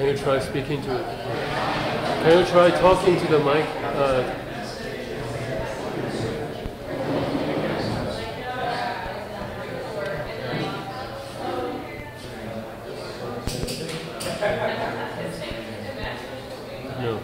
Can you try speaking to it? Can you try talking to the mic? No.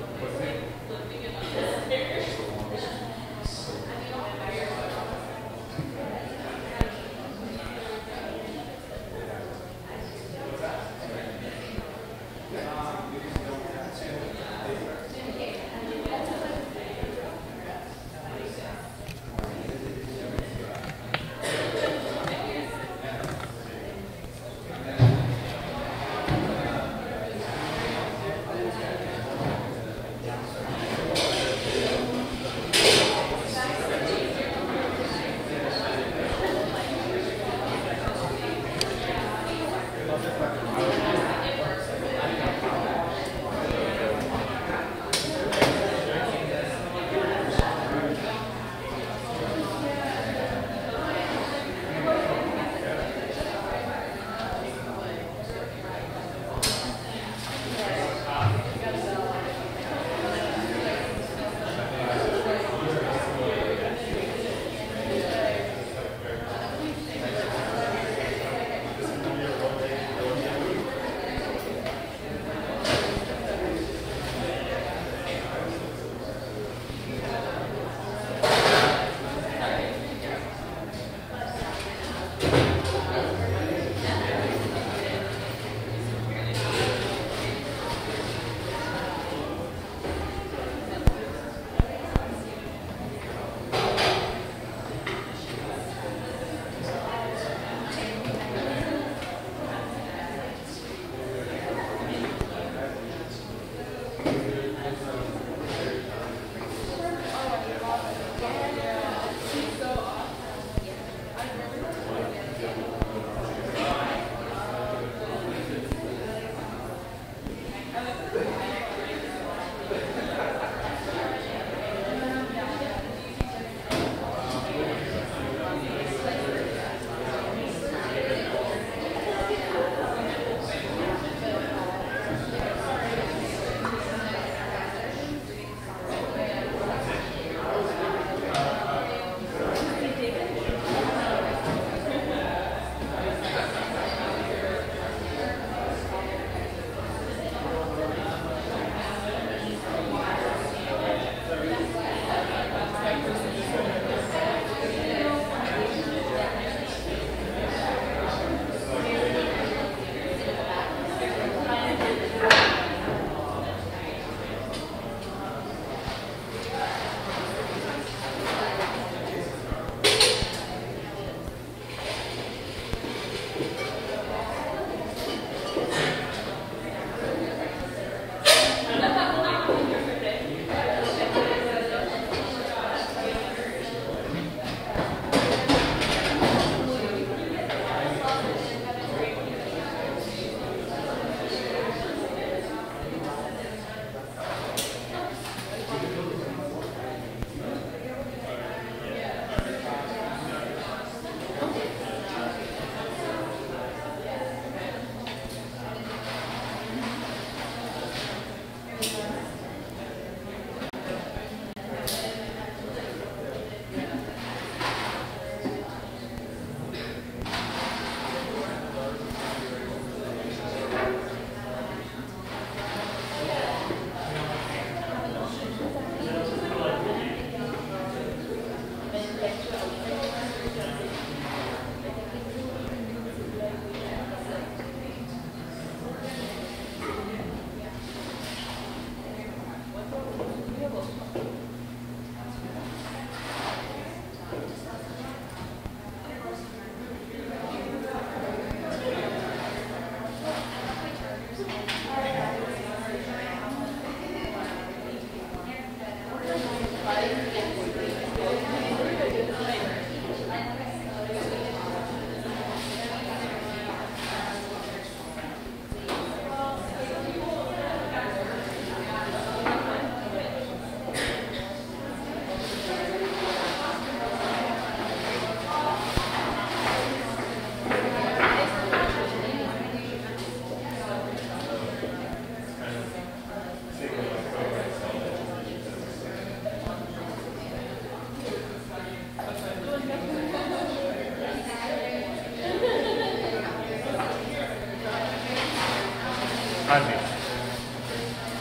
Andy.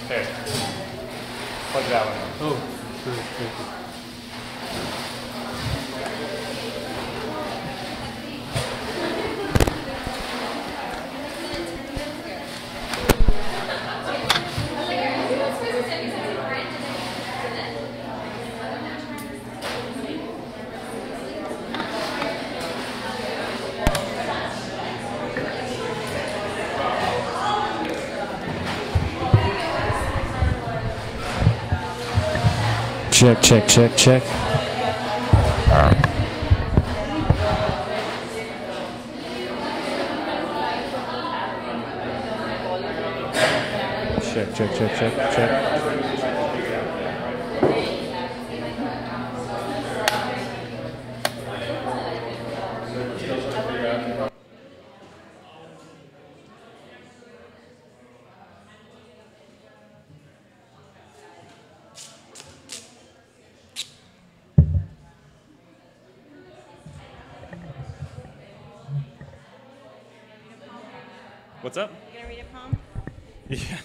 Here. Plug that one in. Oh, sure, thank you. Check, check, check, check. Check, check, check, check, check. What's up? You gonna read a poem? Yeah.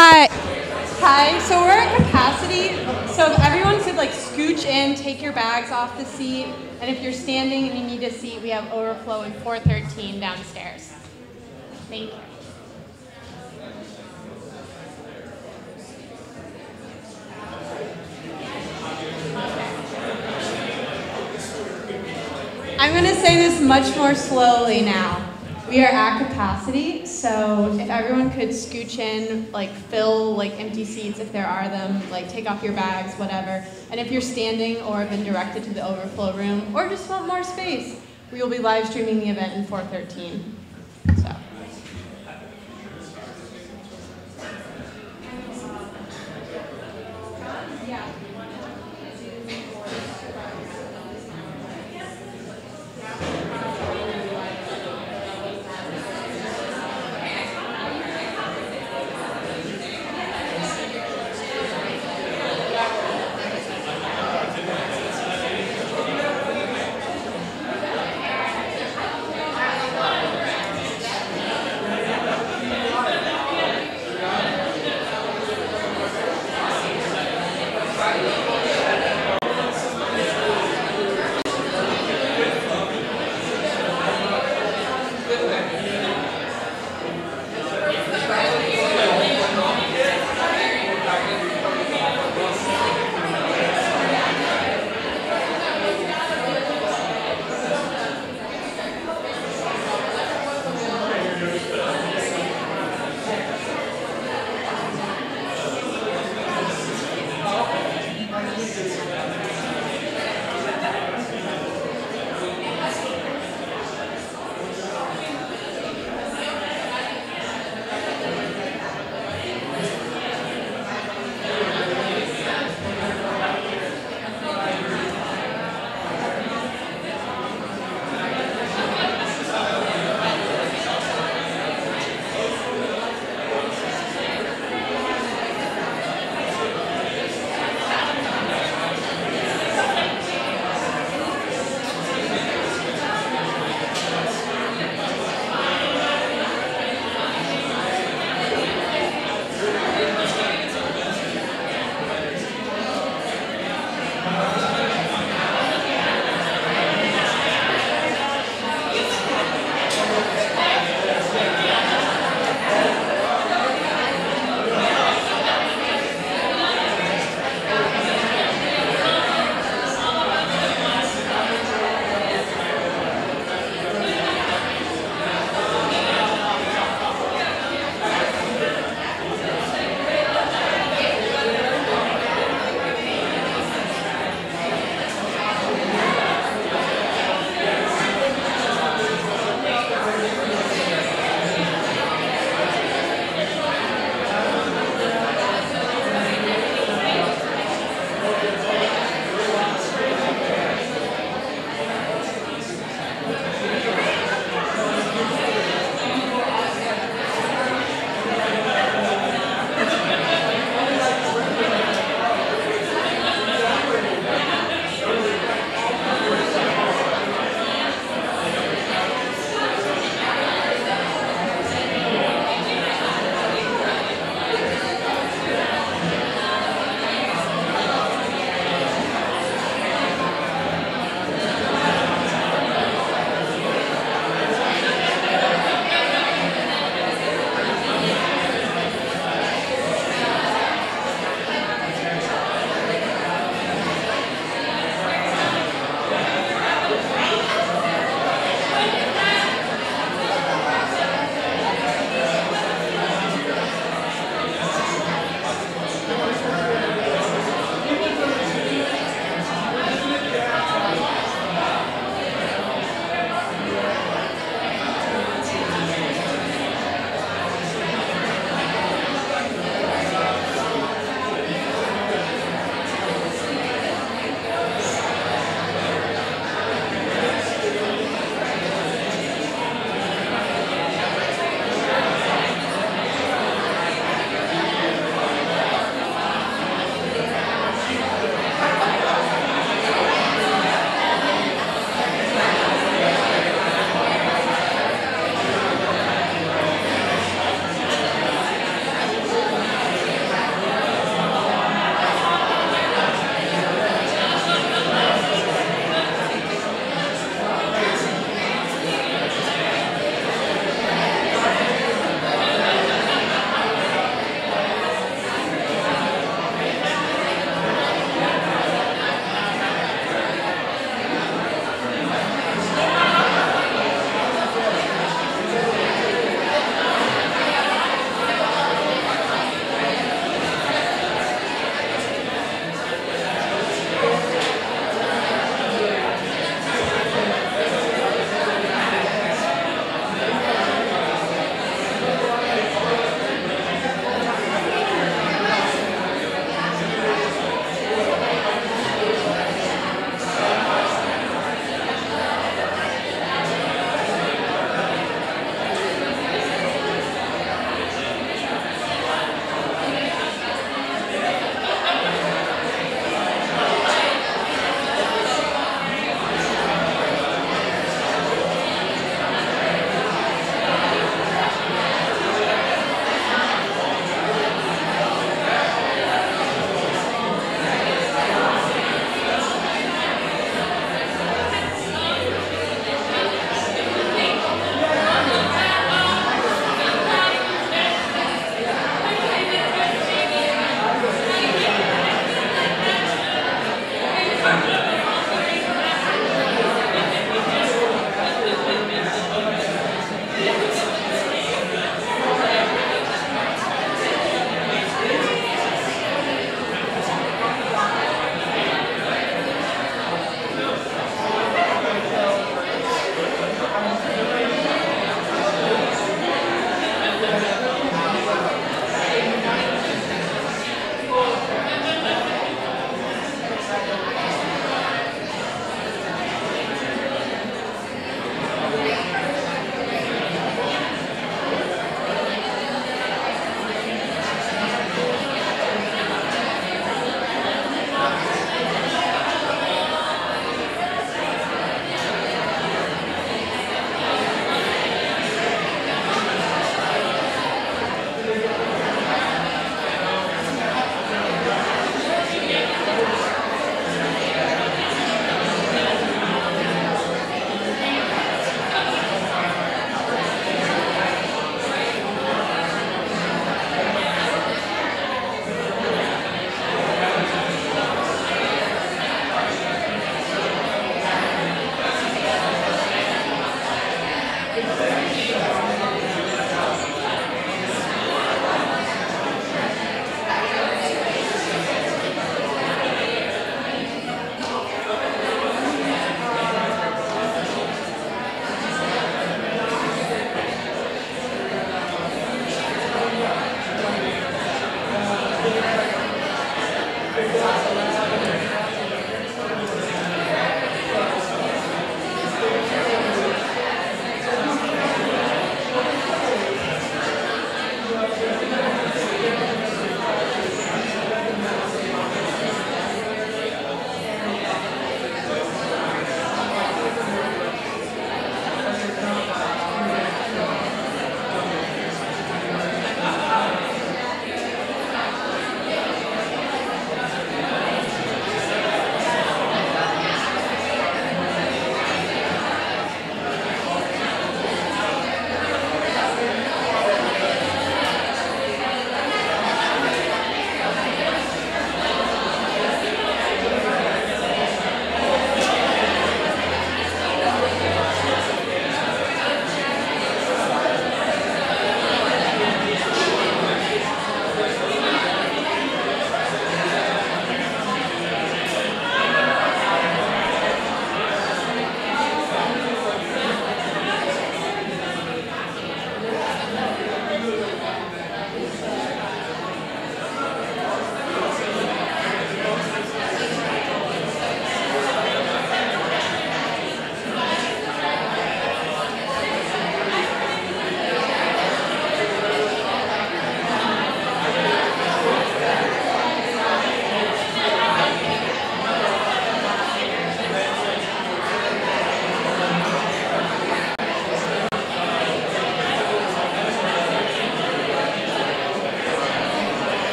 Hi. Hi. So we're at capacity. So if everyone could like scooch in, take your bags off the seat, and if you're standing and you need a seat, we have overflow in 413 downstairs. Thank you. I'm going to say this much more slowly now. We are at capacity, so if everyone could scooch in, like fill like empty seats if there are them, like take off your bags, whatever. And if you're standing or have been directed to the overflow room or just want more space, we will be live streaming the event in 413. So.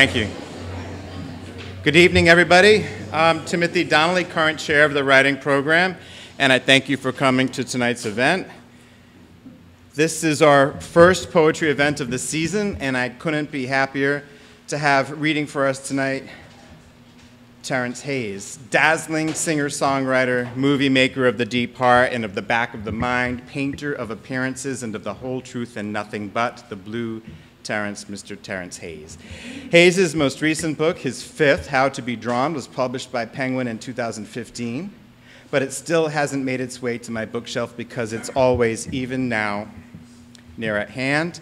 Thank you. Good evening, everybody. I'm Timothy Donnelly, current chair of the writing program, and I thank you for coming to tonight's event. This is our first poetry event of the season, and I couldn't be happier to have reading for us tonight Terrence Hayes, dazzling singer-songwriter, movie maker of the deep heart and of the back of the mind, painter of appearances and of the whole truth and nothing but the blue Terrence, Mr. Terrence Hayes. Hayes' most recent book, his fifth, How to Be Drawn, was published by Penguin in 2015, but it still hasn't made its way to my bookshelf because it's always, even now, near at hand.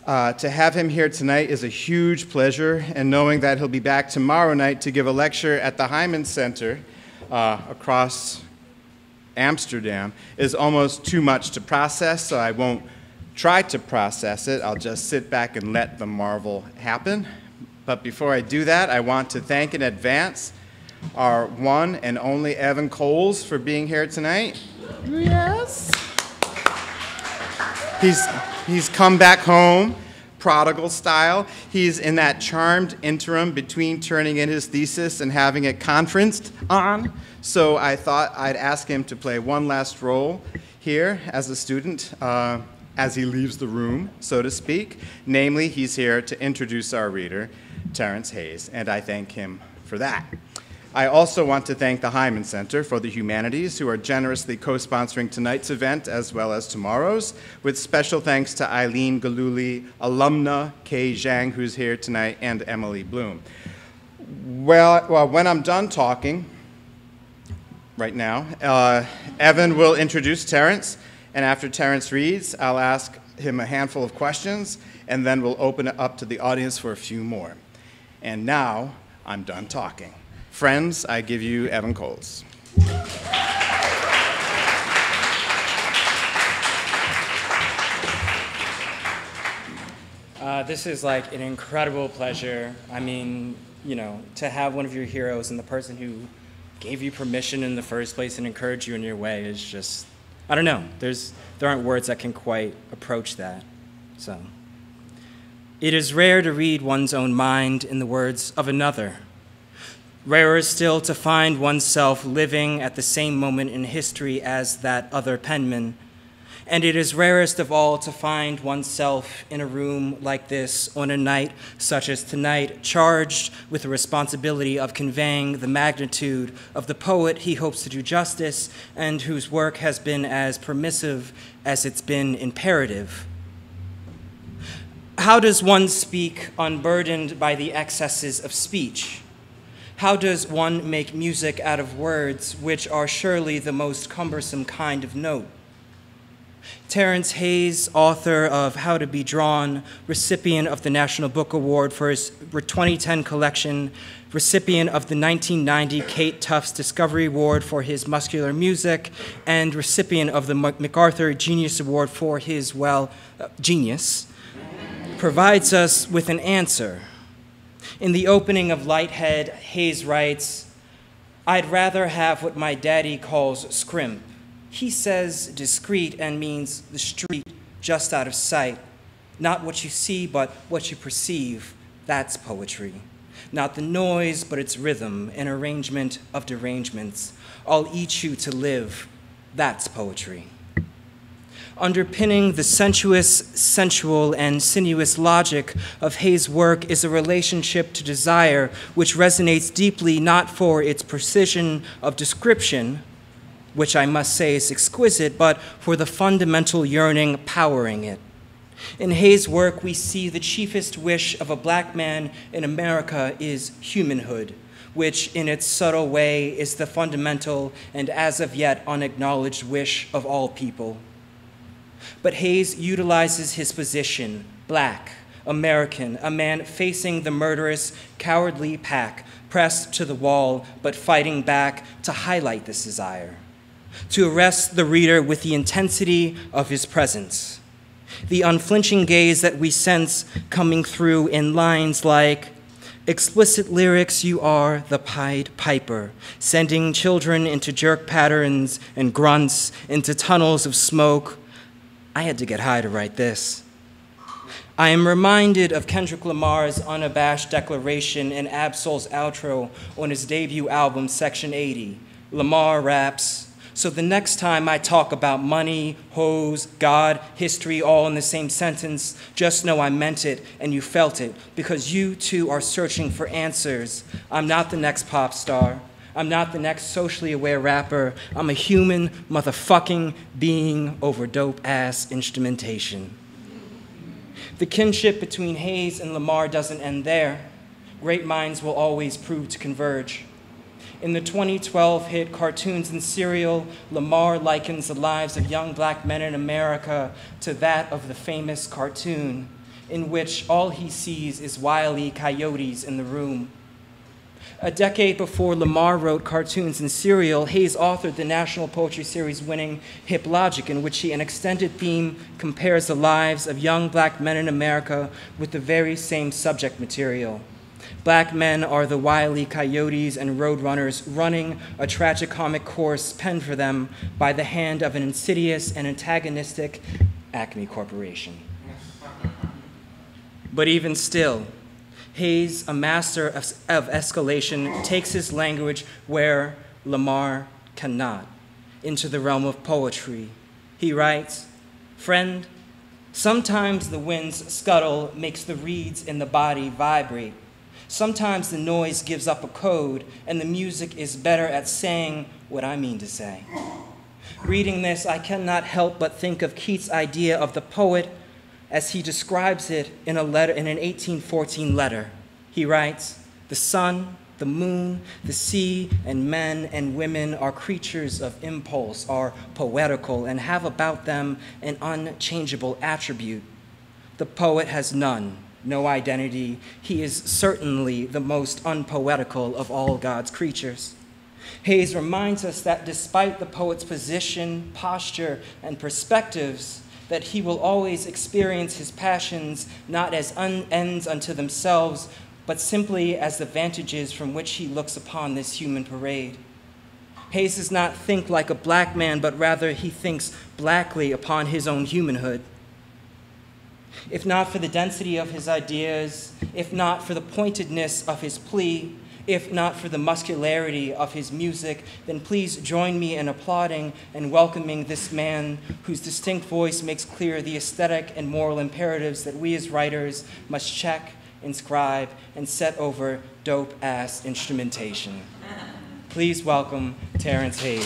To have him here tonight is a huge pleasure, and knowing that he'll be back tomorrow night to give a lecture at the Hyman Center across Amsterdam is almost too much to process, so I won't try to process it. I'll just sit back and let the marvel happen. But before I do that, I want to thank in advance our one and only Evan Coles for being here tonight. Yes. He's come back home, prodigal style. He's in that charmed interim between turning in his thesis and having it conferenced on. So I thought I'd ask him to play one last role here as a student as he leaves the room, so to speak. Namely, he's here to introduce our reader, Terrence Hayes, and I thank him for that. I also want to thank the Hyman Center for the Humanities, who are generously co-sponsoring tonight's event as well as tomorrow's, with special thanks to Eileen Galuli, alumna Kay Zhang, who's here tonight, and Emily Bloom. Well, when I'm done talking, right now, Evan will introduce Terrence, and after Terrence reads, I'll ask him a handful of questions, and then we'll open it up to the audience for a few more. And now, I'm done talking. Friends, I give you Evan Coles. This is like an incredible pleasure. I mean, you know, to have one of your heroes and the person who gave you permission in the first place and encouraged you in your way is just, I don't know. There aren't words that can quite approach that. So, it is rare to read one's own mind in the words of another. Rarer still to find oneself living at the same moment in history as that other penman. And it is rarest of all to find oneself in a room like this on a night such as tonight, charged with the responsibility of conveying the magnitude of the poet he hopes to do justice and whose work has been as permissive as it's been imperative. How does one speak unburdened by the excesses of speech? How does one make music out of words, which are surely the most cumbersome kind of note? Terrence Hayes, author of How to Be Drawn, recipient of the National Book Award for his 2010 collection, recipient of the 1990 Kate Tufts Discovery Award for his muscular music, and recipient of the MacArthur Genius Award for his, genius, provides us with an answer. In the opening of Lighthead, Hayes writes, "I'd rather have what my daddy calls scrimp. He says discreet and means the street just out of sight. Not what you see, but what you perceive. That's poetry. Not the noise, but its rhythm, an arrangement of derangements. I'll eat you to live. That's poetry." Underpinning the sensuous, sensual, and sinuous logic of Hayes' work is a relationship to desire which resonates deeply not for its precision of description, which I must say is exquisite, but for the fundamental yearning powering it. In Hayes' work, we see the chiefest wish of a black man in America is humanhood, which in its subtle way is the fundamental and as of yet unacknowledged wish of all people. But Hayes utilizes his position, black, American, a man facing the murderous, cowardly pack, pressed to the wall but fighting back to highlight this desire, to arrest the reader with the intensity of his presence, the unflinching gaze that we sense coming through in lines like, "Explicit lyrics, you are the Pied Piper, sending children into jerk patterns and grunts, into tunnels of smoke. I had to get high to write this. I am reminded of Kendrick Lamar's unabashed declaration in Absol's outro on his debut album, Section 80. Lamar raps, "So the next time I talk about money, hoes, God, history, all in the same sentence, just know I meant it and you felt it, because you too are searching for answers. I'm not the next pop star. I'm not the next socially aware rapper. I'm a human motherfucking being over dope-ass instrumentation." The kinship between Hayes and Lamar doesn't end there. Great minds will always prove to converge. In the 2012 hit Cartoons and Cereal, Lamar likens the lives of young black men in America to that of the famous cartoon, in which all he sees is wile E. coyotes in the room. A decade before Lamar wrote Cartoons and Cereal, Hayes authored the National Poetry Series winning Hip Logic, in which he, an extended theme, compares the lives of young black men in America with the very same subject material. Black men are the wily coyotes and roadrunners running a tragicomic course penned for them by the hand of an insidious and antagonistic Acme Corporation. But even still, Hayes, a master of escalation, takes his language where Lamar cannot, into the realm of poetry. He writes, "Friend, sometimes the wind's scuttle makes the reeds in the body vibrate. Sometimes the noise gives up a code, and the music is better at saying what I mean to say." Reading this, I cannot help but think of Keats' idea of the poet as he describes it in an 1814 letter. He writes, "The sun, the moon, the sea, and men and women are creatures of impulse, are poetical, and have about them an unchangeable attribute. The poet has none, no identity. He is certainly the most unpoetical of all God's creatures." Hayes reminds us that despite the poet's position, posture, and perspectives, that he will always experience his passions not as ends unto themselves, but simply as the vantages from which he looks upon this human parade. Hayes does not think like a black man, but rather he thinks blackly upon his own humanhood. If not for the density of his ideas, if not for the pointedness of his plea, if not for the muscularity of his music, then please join me in applauding and welcoming this man whose distinct voice makes clear the aesthetic and moral imperatives that we as writers must check, inscribe, and set over dope-ass instrumentation. Please welcome Terrence Hayes.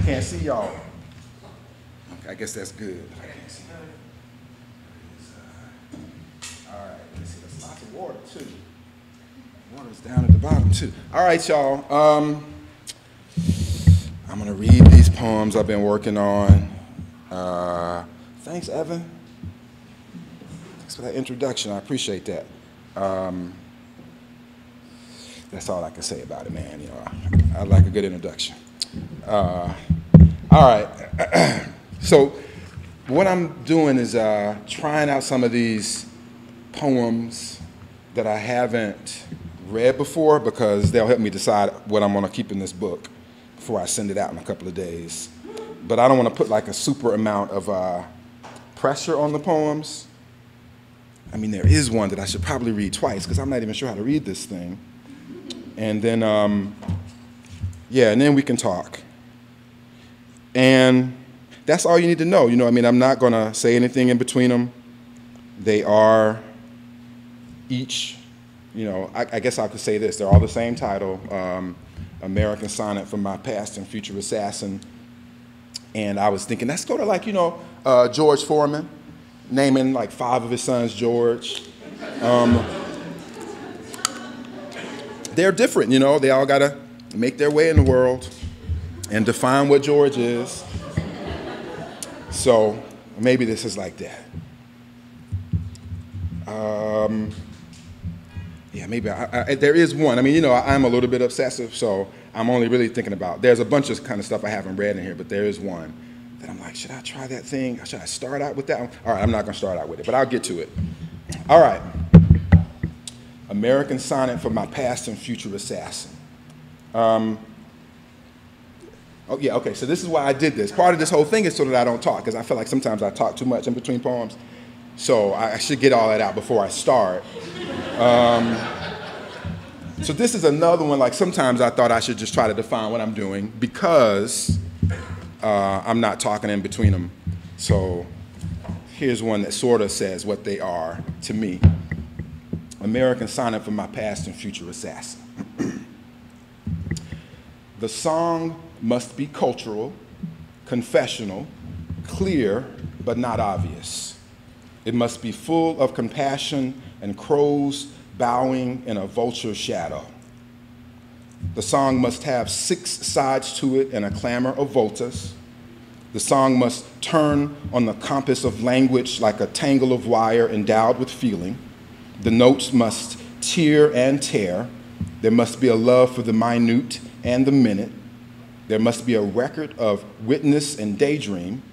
Can't see y'all. Okay, I guess that's good. All right, let's see. There's lots of water too. Water's down at the bottom too. All right, y'all. I'm gonna read these poems I've been working on. Thanks, Evan. Thanks for that introduction. I appreciate that. That's all I can say about it, man. You know, I like a good introduction. All right, so what I'm doing is trying out some of these poems that I haven't read before, because they'll help me decide what I'm gonna keep in this book before I send it out in a couple of days. But I don't wanna put like a super amount of pressure on the poems. I mean, there is one that I should probably read twice, because I'm not even sure how to read this thing. And then, yeah, and then we can talk. And that's all you need to know. You know, I mean, I'm not going to say anything in between them. They are each, you know, I guess I could say this. They're all the same title, American Sonnet from My Past and Future Assassin. And I was thinking, let's go to like, you know, George Foreman, naming like 5 of his sons George. They're different, you know. They all got to make their way in the world and define what George is. So maybe this is like that. Yeah, maybe there is one. I mean, you know, I'm a little bit obsessive, so I'm only really thinking about, there's a bunch of kind of stuff I haven't read in here, but there is one that I'm like, should I try that thing? Should I start out with that one? All right, I'm not gonna start out with it, but I'll get to it. All right. American Sonnet for My Past and Future Assassin. Oh, yeah, okay, so this is why I did this. Part of this whole thing is so that I don't talk, because I feel like sometimes I talk too much in between poems. So I should get all that out before I start. So this is another one, like sometimes I thought I should just try to define what I'm doing because I'm not talking in between them. So here's one that sort of says what they are to me. American Sonnet for My Past and Future Assassin. The song must be cultural, confessional, clear, but not obvious. It must be full of compassion and crows bowing in a vulture shadow. The song must have 6 sides to it and a clamor of voltas. The song must turn on the compass of language like a tangle of wire endowed with feeling. The notes must tear and tear. There must be a love for the minute and the minute. There must be a record of witness and daydream,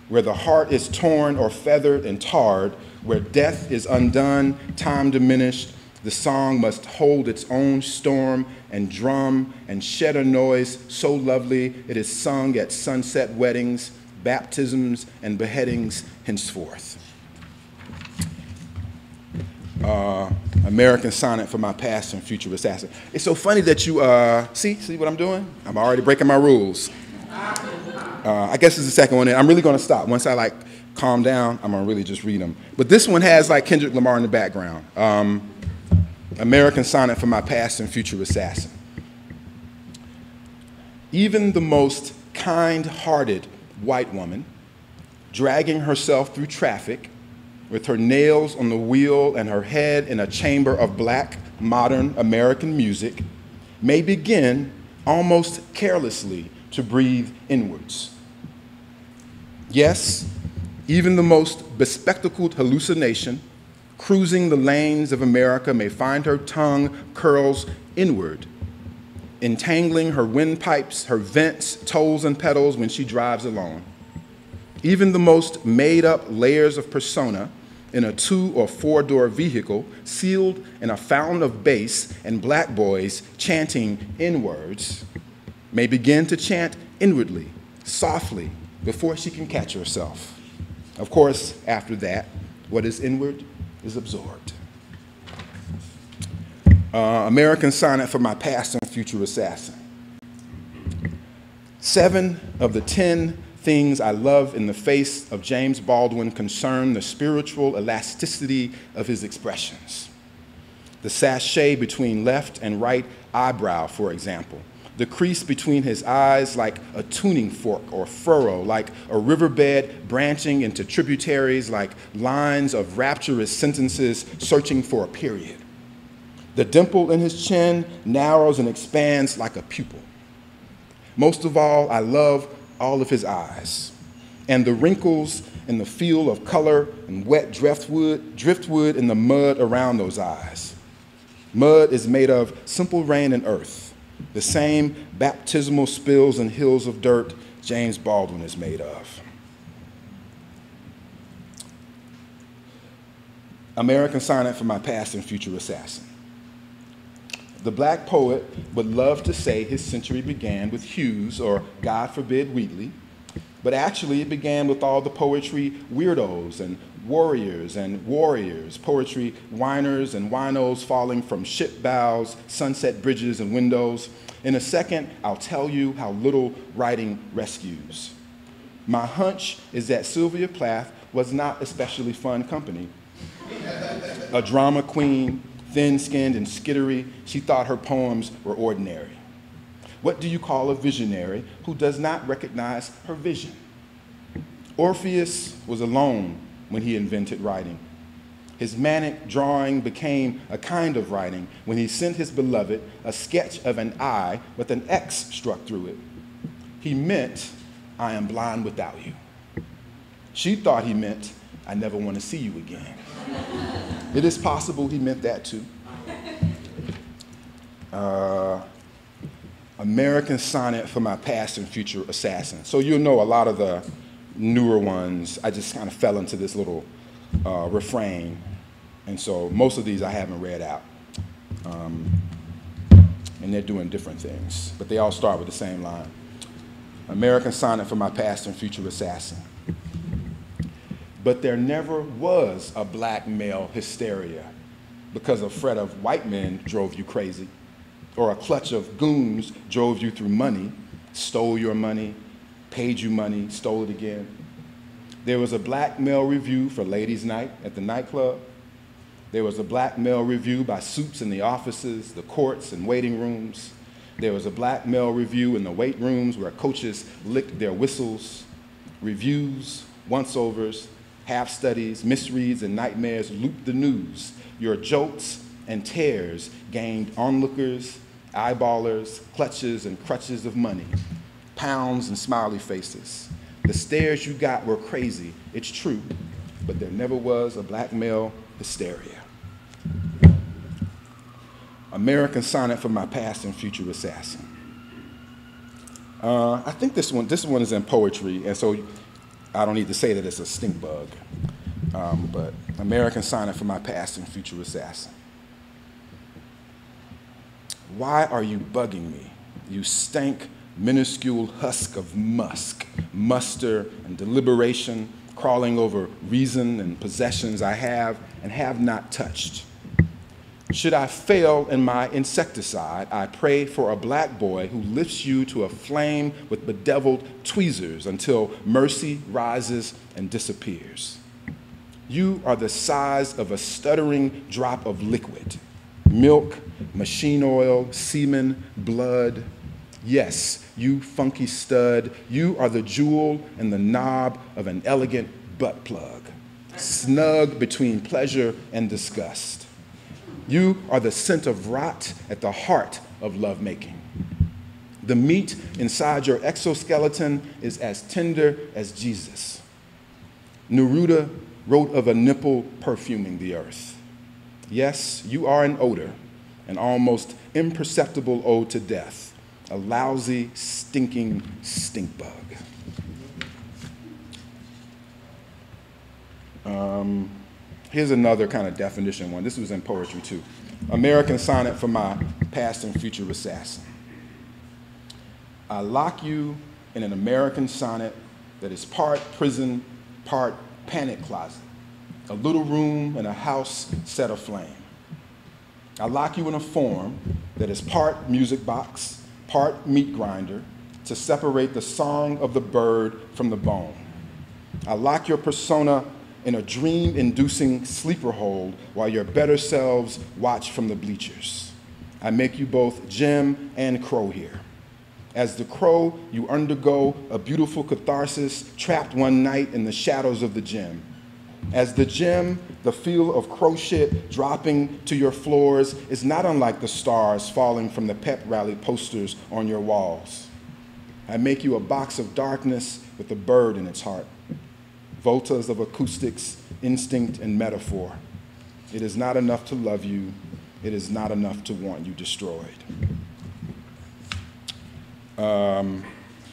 where the heart is torn or feathered and tarred, where death is undone, time diminished. The song must hold its own storm and drum and shed a noise so lovely it is sung at sunset weddings, baptisms, and beheadings henceforth. American Sonnet for My Past and Future Assassin. It's so funny that you, see what I'm doing? I'm already breaking my rules. I guess it's the second one. I'm really going to stop. Once I like calm down, I'm going to really just read them. But this one has like Kendrick Lamar in the background. American Sonnet for My Past and Future Assassin. Even the most kind-hearted white woman, dragging herself through traffic, with her nails on the wheel and her head in a chamber of black, modern American music, may begin almost carelessly to breathe inwards. Yes, even the most bespectacled hallucination, cruising the lanes of America, may find her tongue curls inward, entangling her windpipes, her vents, toes, and pedals when she drives alone. Even the most made-up layers of persona in a 2- or 4-door vehicle sealed in a fountain of bass and black boys chanting inwards may begin to chant inwardly, softly, before she can catch herself. Of course, after that, what is inward is absorbed. American Sonnet for My Past and Future Assassin. 7 of the 10 things I love in the face of James Baldwin concern the spiritual elasticity of his expressions. The sachet between left and right eyebrow, for example. The crease between his eyes like a tuning fork or furrow, like a riverbed branching into tributaries, like lines of rapturous sentences searching for a period. The dimple in his chin narrows and expands like a pupil. Most of all, I love all of his eyes, and the wrinkles and the feel of color and wet driftwood in the mud around those eyes. Mud is made of simple rain and earth, the same baptismal spills and hills of dirt James Baldwin is made of. American Sonnet for My Past and Future Assassin. The black poet would love to say his century began with Hughes or, God forbid, Wheatley, but actually it began with all the poetry weirdos and warriors, poetry whiners and winos falling from ship bows, sunset bridges, and windows. In a second, I'll tell you how little writing rescues. My hunch is that Sylvia Plath was not especially fun company. A drama queen, thin-skinned and skittery, she thought her poems were ordinary. What do you call a visionary who does not recognize her vision? Orpheus was alone when he invented writing. His manic drawing became a kind of writing when he sent his beloved a sketch of an eye with an X struck through it. He meant, I am blind without you. She thought he meant, I never want to see you again. It is possible he meant that too. American Sonnet for My Past and Future Assassin. So you'll know a lot of the newer ones, I just kind of fell into this little refrain. And so most of these I haven't read out. And they're doing different things, but they all start with the same line. American Sonnet for my past and future assassin. But there never was a black male hysteria because a fret of white men drove you crazy, or a clutch of goons drove you through money, stole your money, paid you money, stole it again. There was a black male review for ladies' night at the nightclub. There was a black male review by suits in the offices, the courts, and waiting rooms. There was a black male review in the weight rooms where coaches licked their whistles. Reviews, once-overs, half-studies, misreads, and nightmares looped the news. Your jolts and tears gained onlookers, eyeballers, clutches, and crutches of money, pounds and smiley faces. The stares you got were crazy, it's true, but there never was a black male hysteria. American Sonnet for my past and future assassin. I think this one is in poetry, and so I don't need to say that it's a stink bug. But American Sonnet for my past and future assassin. Why are you bugging me, you stank, minuscule husk of musk, muster and deliberation, crawling over reason and possessions I have and have not touched? Should I fail in my insecticide, I pray for a black boy who lifts you to a flame with bedeviled tweezers until mercy rises and disappears. You are the size of a stuttering drop of liquid, milk, machine oil, semen, blood. Yes, you funky stud, you are the jewel and the knob of an elegant butt plug, snug between pleasure and disgust. You are the scent of rot at the heart of lovemaking. The meat inside your exoskeleton is as tender as Jesus. Neruda wrote of a nipple perfuming the earth. Yes, you are an odor, an almost imperceptible ode to death, a lousy, stinking stink bug. Here's another kind of definition one. This was in poetry too. American Sonnet for my past and future assassin. I lock you in an American sonnet that is part prison, part panic closet, a little room in a house set aflame. I lock you in a form that is part music box, part meat grinder, to separate the song of the bird from the bone. I lock your persona in a dream-inducing sleeper hold while your better selves watch from the bleachers. I make you both Jim and Crow here. As the Crow, you undergo a beautiful catharsis trapped one night in the shadows of the gym. As the gym, the feel of crow shit dropping to your floors is not unlike the stars falling from the pep rally posters on your walls. I make you a box of darkness with a bird in its heart. Voltas of acoustics, instinct, and metaphor. It is not enough to love you. It is not enough to want you destroyed.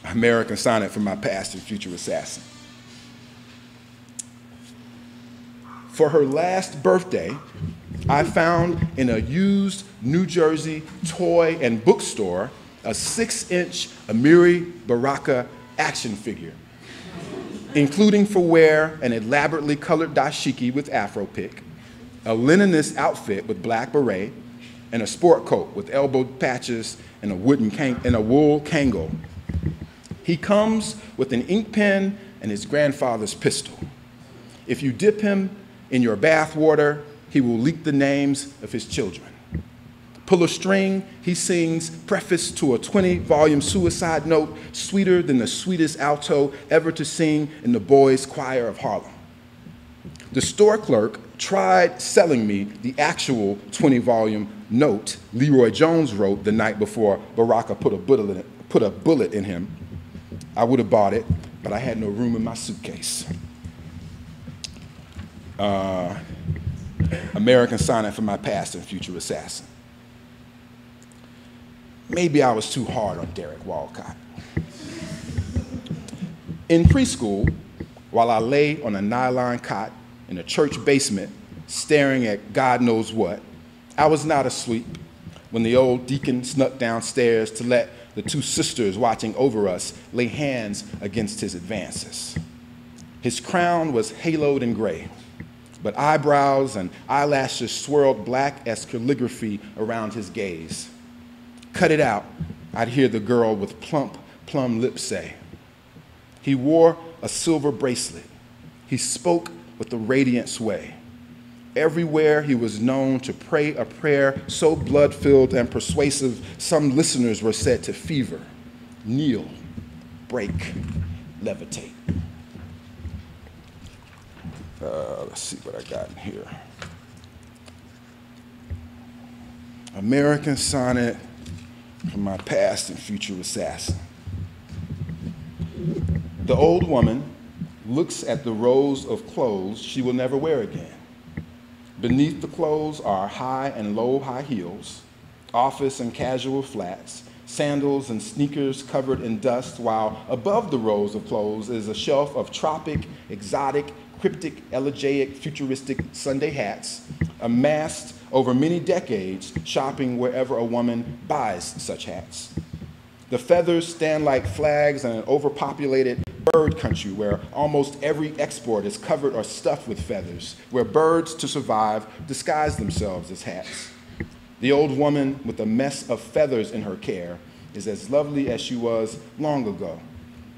American Sonnet for my past and future assassin. For her last birthday, I found in a used New Jersey toy and bookstore a 6-inch Amiri Baraka action figure, including for wear an elaborately colored dashiki with Afro pick, a linenous outfit with black beret, and a sport coat with elbow patches and a wool Kangol. He comes with an ink pen and his grandfather's pistol. If you dip him in your bath water, he will leak the names of his children. Pull a string, he sings preface to a 20-volume suicide note sweeter than the sweetest alto ever to sing in the boys' choir of Harlem. The store clerk tried selling me the actual 20-volume note Leroy Jones wrote the night before Baraka put a bullet in him. I would have bought it, but I had no room in my suitcase. American Sonnet for my past and future assassin. Maybe I was too hard on Derek Walcott. In preschool, while I lay on a nylon cot in a church basement staring at God knows what, I was not asleep when the old deacon snuck downstairs to let the two sisters watching over us lay hands against his advances. His crown was haloed in gray, but eyebrows and eyelashes swirled black as calligraphy around his gaze. Cut it out, I'd hear the girl with plump, plum lips say. He wore a silver bracelet. He spoke with a radiant sway. Everywhere he was known to pray a prayer so blood-filled and persuasive, some listeners were said to fever, kneel, break, levitate. Let's see what I got in here. American Sonnet from my past and future assassin. The old woman looks at the rows of clothes she will never wear again. Beneath the clothes are high and low high heels, office and casual flats, sandals and sneakers covered in dust, while above the rows of clothes is a shelf of tropic, exotic, cryptic, elegiac, futuristic Sunday hats, amassed over many decades, shopping wherever a woman buys such hats. The feathers stand like flags in an overpopulated bird country where almost every export is covered or stuffed with feathers, where birds, to survive, disguise themselves as hats. The old woman with a mess of feathers in her care is as lovely as she was long ago,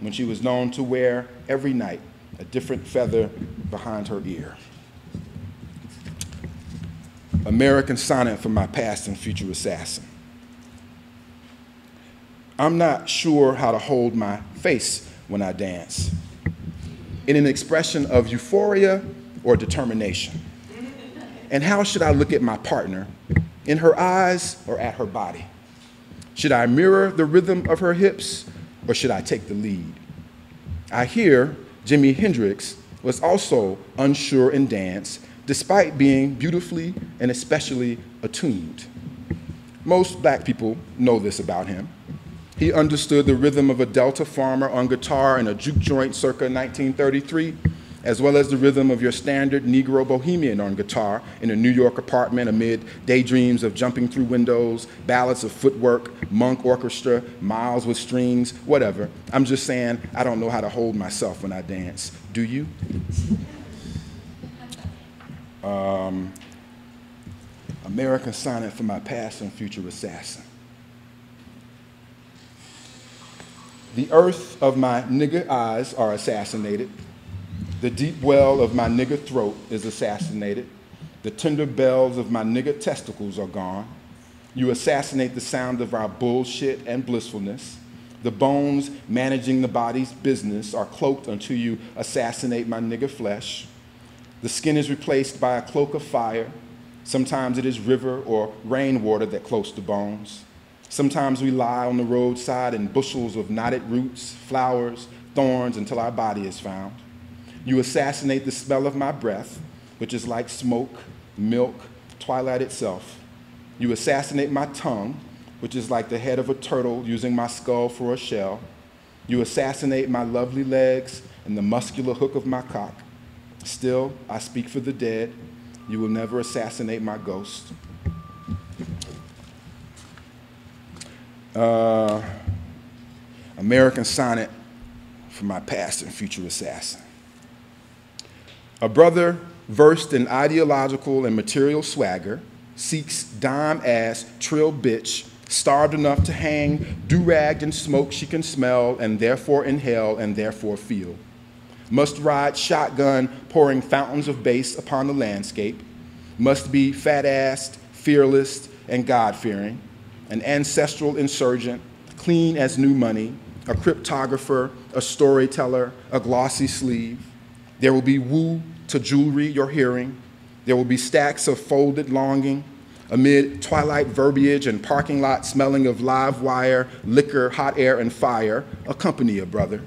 when she was known to wear every night a different feather behind her ear. American Sonnet from my past and future assassin. I'm not sure how to hold my face when I dance, in an expression of euphoria or determination. And how should I look at my partner, in her eyes or at her body? Should I mirror the rhythm of her hips, or should I take the lead? I hear Jimi Hendrix was also unsure in dance, despite being beautifully and especially attuned. Most black people know this about him. He understood the rhythm of a Delta farmer on guitar in a juke joint circa 1933, as well as the rhythm of your standard Negro bohemian on guitar in a New York apartment amid daydreams of jumping through windows, ballads of footwork, monk orchestra, miles with strings, whatever. I'm just saying, I don't know how to hold myself when I dance. Do you? American Sonnet for my past and future assassin. The earth of my nigger eyes are assassinated. The deep well of my nigger throat is assassinated. The tender bells of my nigger testicles are gone. You assassinate the sound of our bullshit and blissfulness. The bones managing the body's business are cloaked until you assassinate my nigger flesh. The skin is replaced by a cloak of fire. Sometimes it is river or rainwater that cloaks the bones. Sometimes we lie on the roadside in bushels of knotted roots, flowers, thorns until our body is found. You assassinate the smell of my breath, which is like smoke, milk, twilight itself. You assassinate my tongue, which is like the head of a turtle using my skull for a shell. You assassinate my lovely legs and the muscular hook of my cock. Still, I speak for the dead. You will never assassinate my ghost. American Sonnet for my past and future assassin. A brother versed in ideological and material swagger seeks dime-ass trill bitch, starved enough to hang, do-ragged in smoke she can smell and therefore inhale and therefore feel. Must ride shotgun, pouring fountains of bass upon the landscape. Must be fat-assed, fearless, and God-fearing. An ancestral insurgent, clean as new money, a cryptographer, a storyteller, a glossy sleeve. There will be woo to jewelry you're hearing. There will be stacks of folded longing, amid twilight verbiage and parking lot smelling of live wire, liquor, hot air, and fire. Accompany a brother.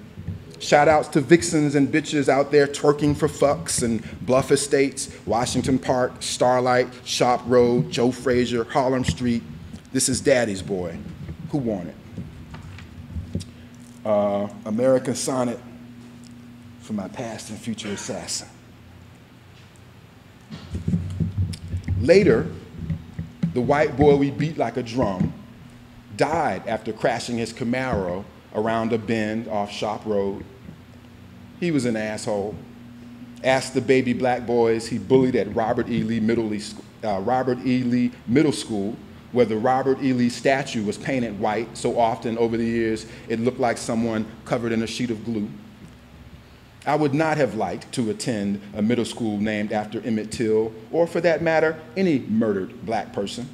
Shout outs to vixens and bitches out there twerking for fucks and Bluff Estates, Washington Park, Starlight, Shop Road, Joe Frazier, Harlem Street. This is Daddy's Boy. Who want it? American Sonnet for my past and future assassin. Later, the white boy we beat like a drum, died after crashing his Camaro around a bend off Shop Road. He was an asshole. Asked the baby black boys he bullied at Robert E. Lee Middle School, where the Robert E. Lee statue was painted white so often over the years it looked like someone covered in a sheet of glue. I would not have liked to attend a middle school named after Emmett Till, or for that matter, any murdered black person.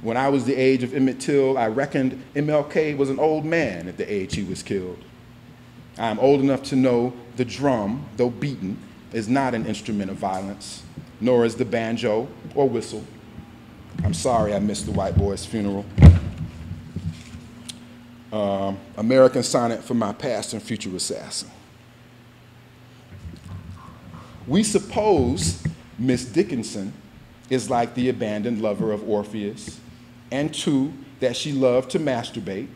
When I was the age of Emmett Till, I reckoned MLK was an old man at the age he was killed. I am old enough to know the drum, though beaten, is not an instrument of violence, nor is the banjo or whistle. I'm sorry I missed the white boy's funeral. American Sonnet for My Past and Future Assassin. We suppose Miss Dickinson is like the abandoned lover of Orpheus, and two, that she loved to masturbate,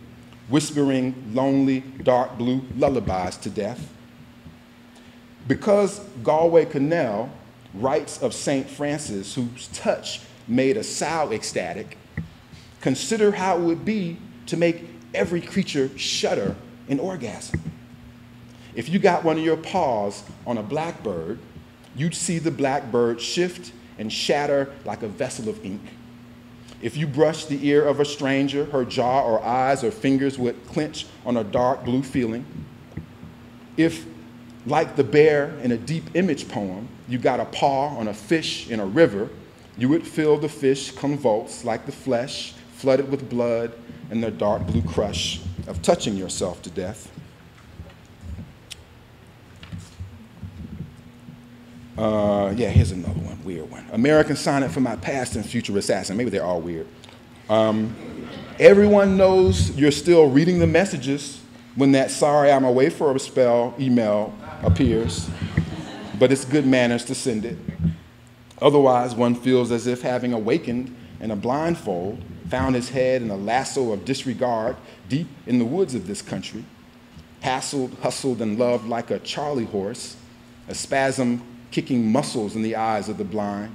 whispering lonely, dark blue lullabies to death. Because Galway Connell writes of St. Francis, whose touch made a sow ecstatic, consider how it would be to make every creature shudder in orgasm. If you got one of your paws on a blackbird, you'd see the blackbird shift and shatter like a vessel of ink. If you brushed the ear of a stranger, her jaw or eyes or fingers would clench on a dark blue feeling. If, like the bear in a deep image poem, you got a paw on a fish in a river, you would feel the fish convulse like the flesh flooded with blood and the dark blue crush of touching yourself to death. Yeah, here's another one, weird one. American Sonnet for My Past and Future Assassin. Maybe they're all weird. Everyone knows you're still reading the messages when that "sorry I'm away for a spell" email appears, but it's good manners to send it. Otherwise, one feels as if having awakened in a blindfold, found his head in a lasso of disregard deep in the woods of this country, hassled, hustled, and loved like a Charlie horse, a spasm kicking muscles in the eyes of the blind.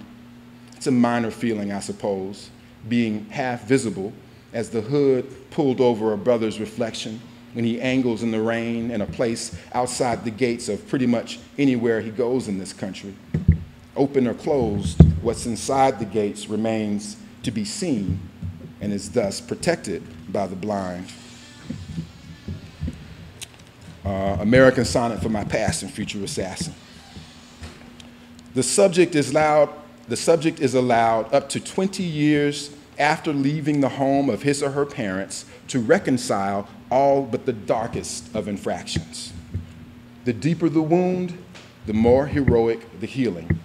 It's a minor feeling, I suppose, being half visible as the hood pulled over a brother's reflection when he angles in the rain in a place outside the gates of pretty much anywhere he goes in this country. Open or closed, what's inside the gates remains to be seen and is thus protected by the blind. American Sonnet for My Past and Future Assassin. The subject is allowed up to 20 years after leaving the home of his or her parents to reconcile all but the darkest of infractions. The deeper the wound, the more heroic the healing.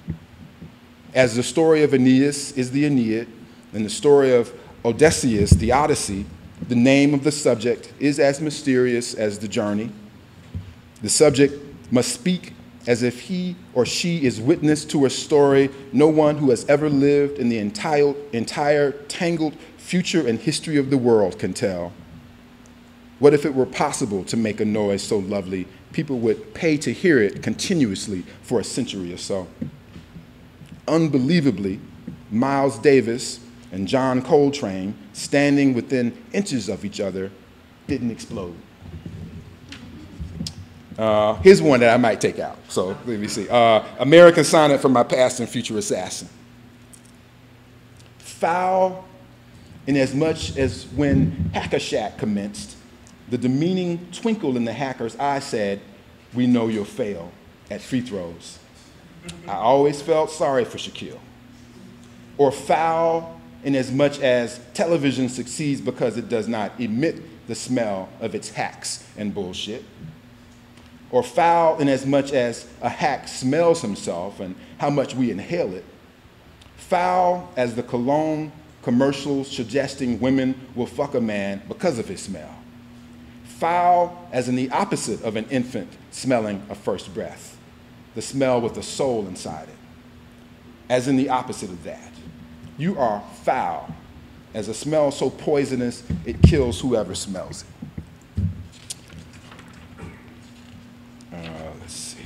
As the story of Aeneas is the Aeneid, and the story of Odysseus the Odyssey, the name of the subject is as mysterious as the journey. The subject must speak as if he or she is witness to a story no one who has ever lived in the entire tangled future and history of the world can tell. What if it were possible to make a noise so lovely people would pay to hear it continuously for a century or so? Unbelievably, Miles Davis and John Coltrane, standing within inches of each other, didn't explode. Here's one that I might take out. So let me see. American Sonnet for My Past and Future Assassin. Foul in as much as when Hack-a-Shack commenced, the demeaning twinkle in the hacker's eye said, "We know you'll fail at free throws." I always felt sorry for Shaquille. Or foul in as much as television succeeds because it does not emit the smell of its hacks and bullshit. Or foul in as much as a hack smells himself and how much we inhale it. Foul as the cologne commercials suggesting women will fuck a man because of his smell. Foul as in the opposite of an infant smelling a first breath, the smell with a soul inside it. As in the opposite of that, you are foul as a smell so poisonous it kills whoever smells it. Let's see.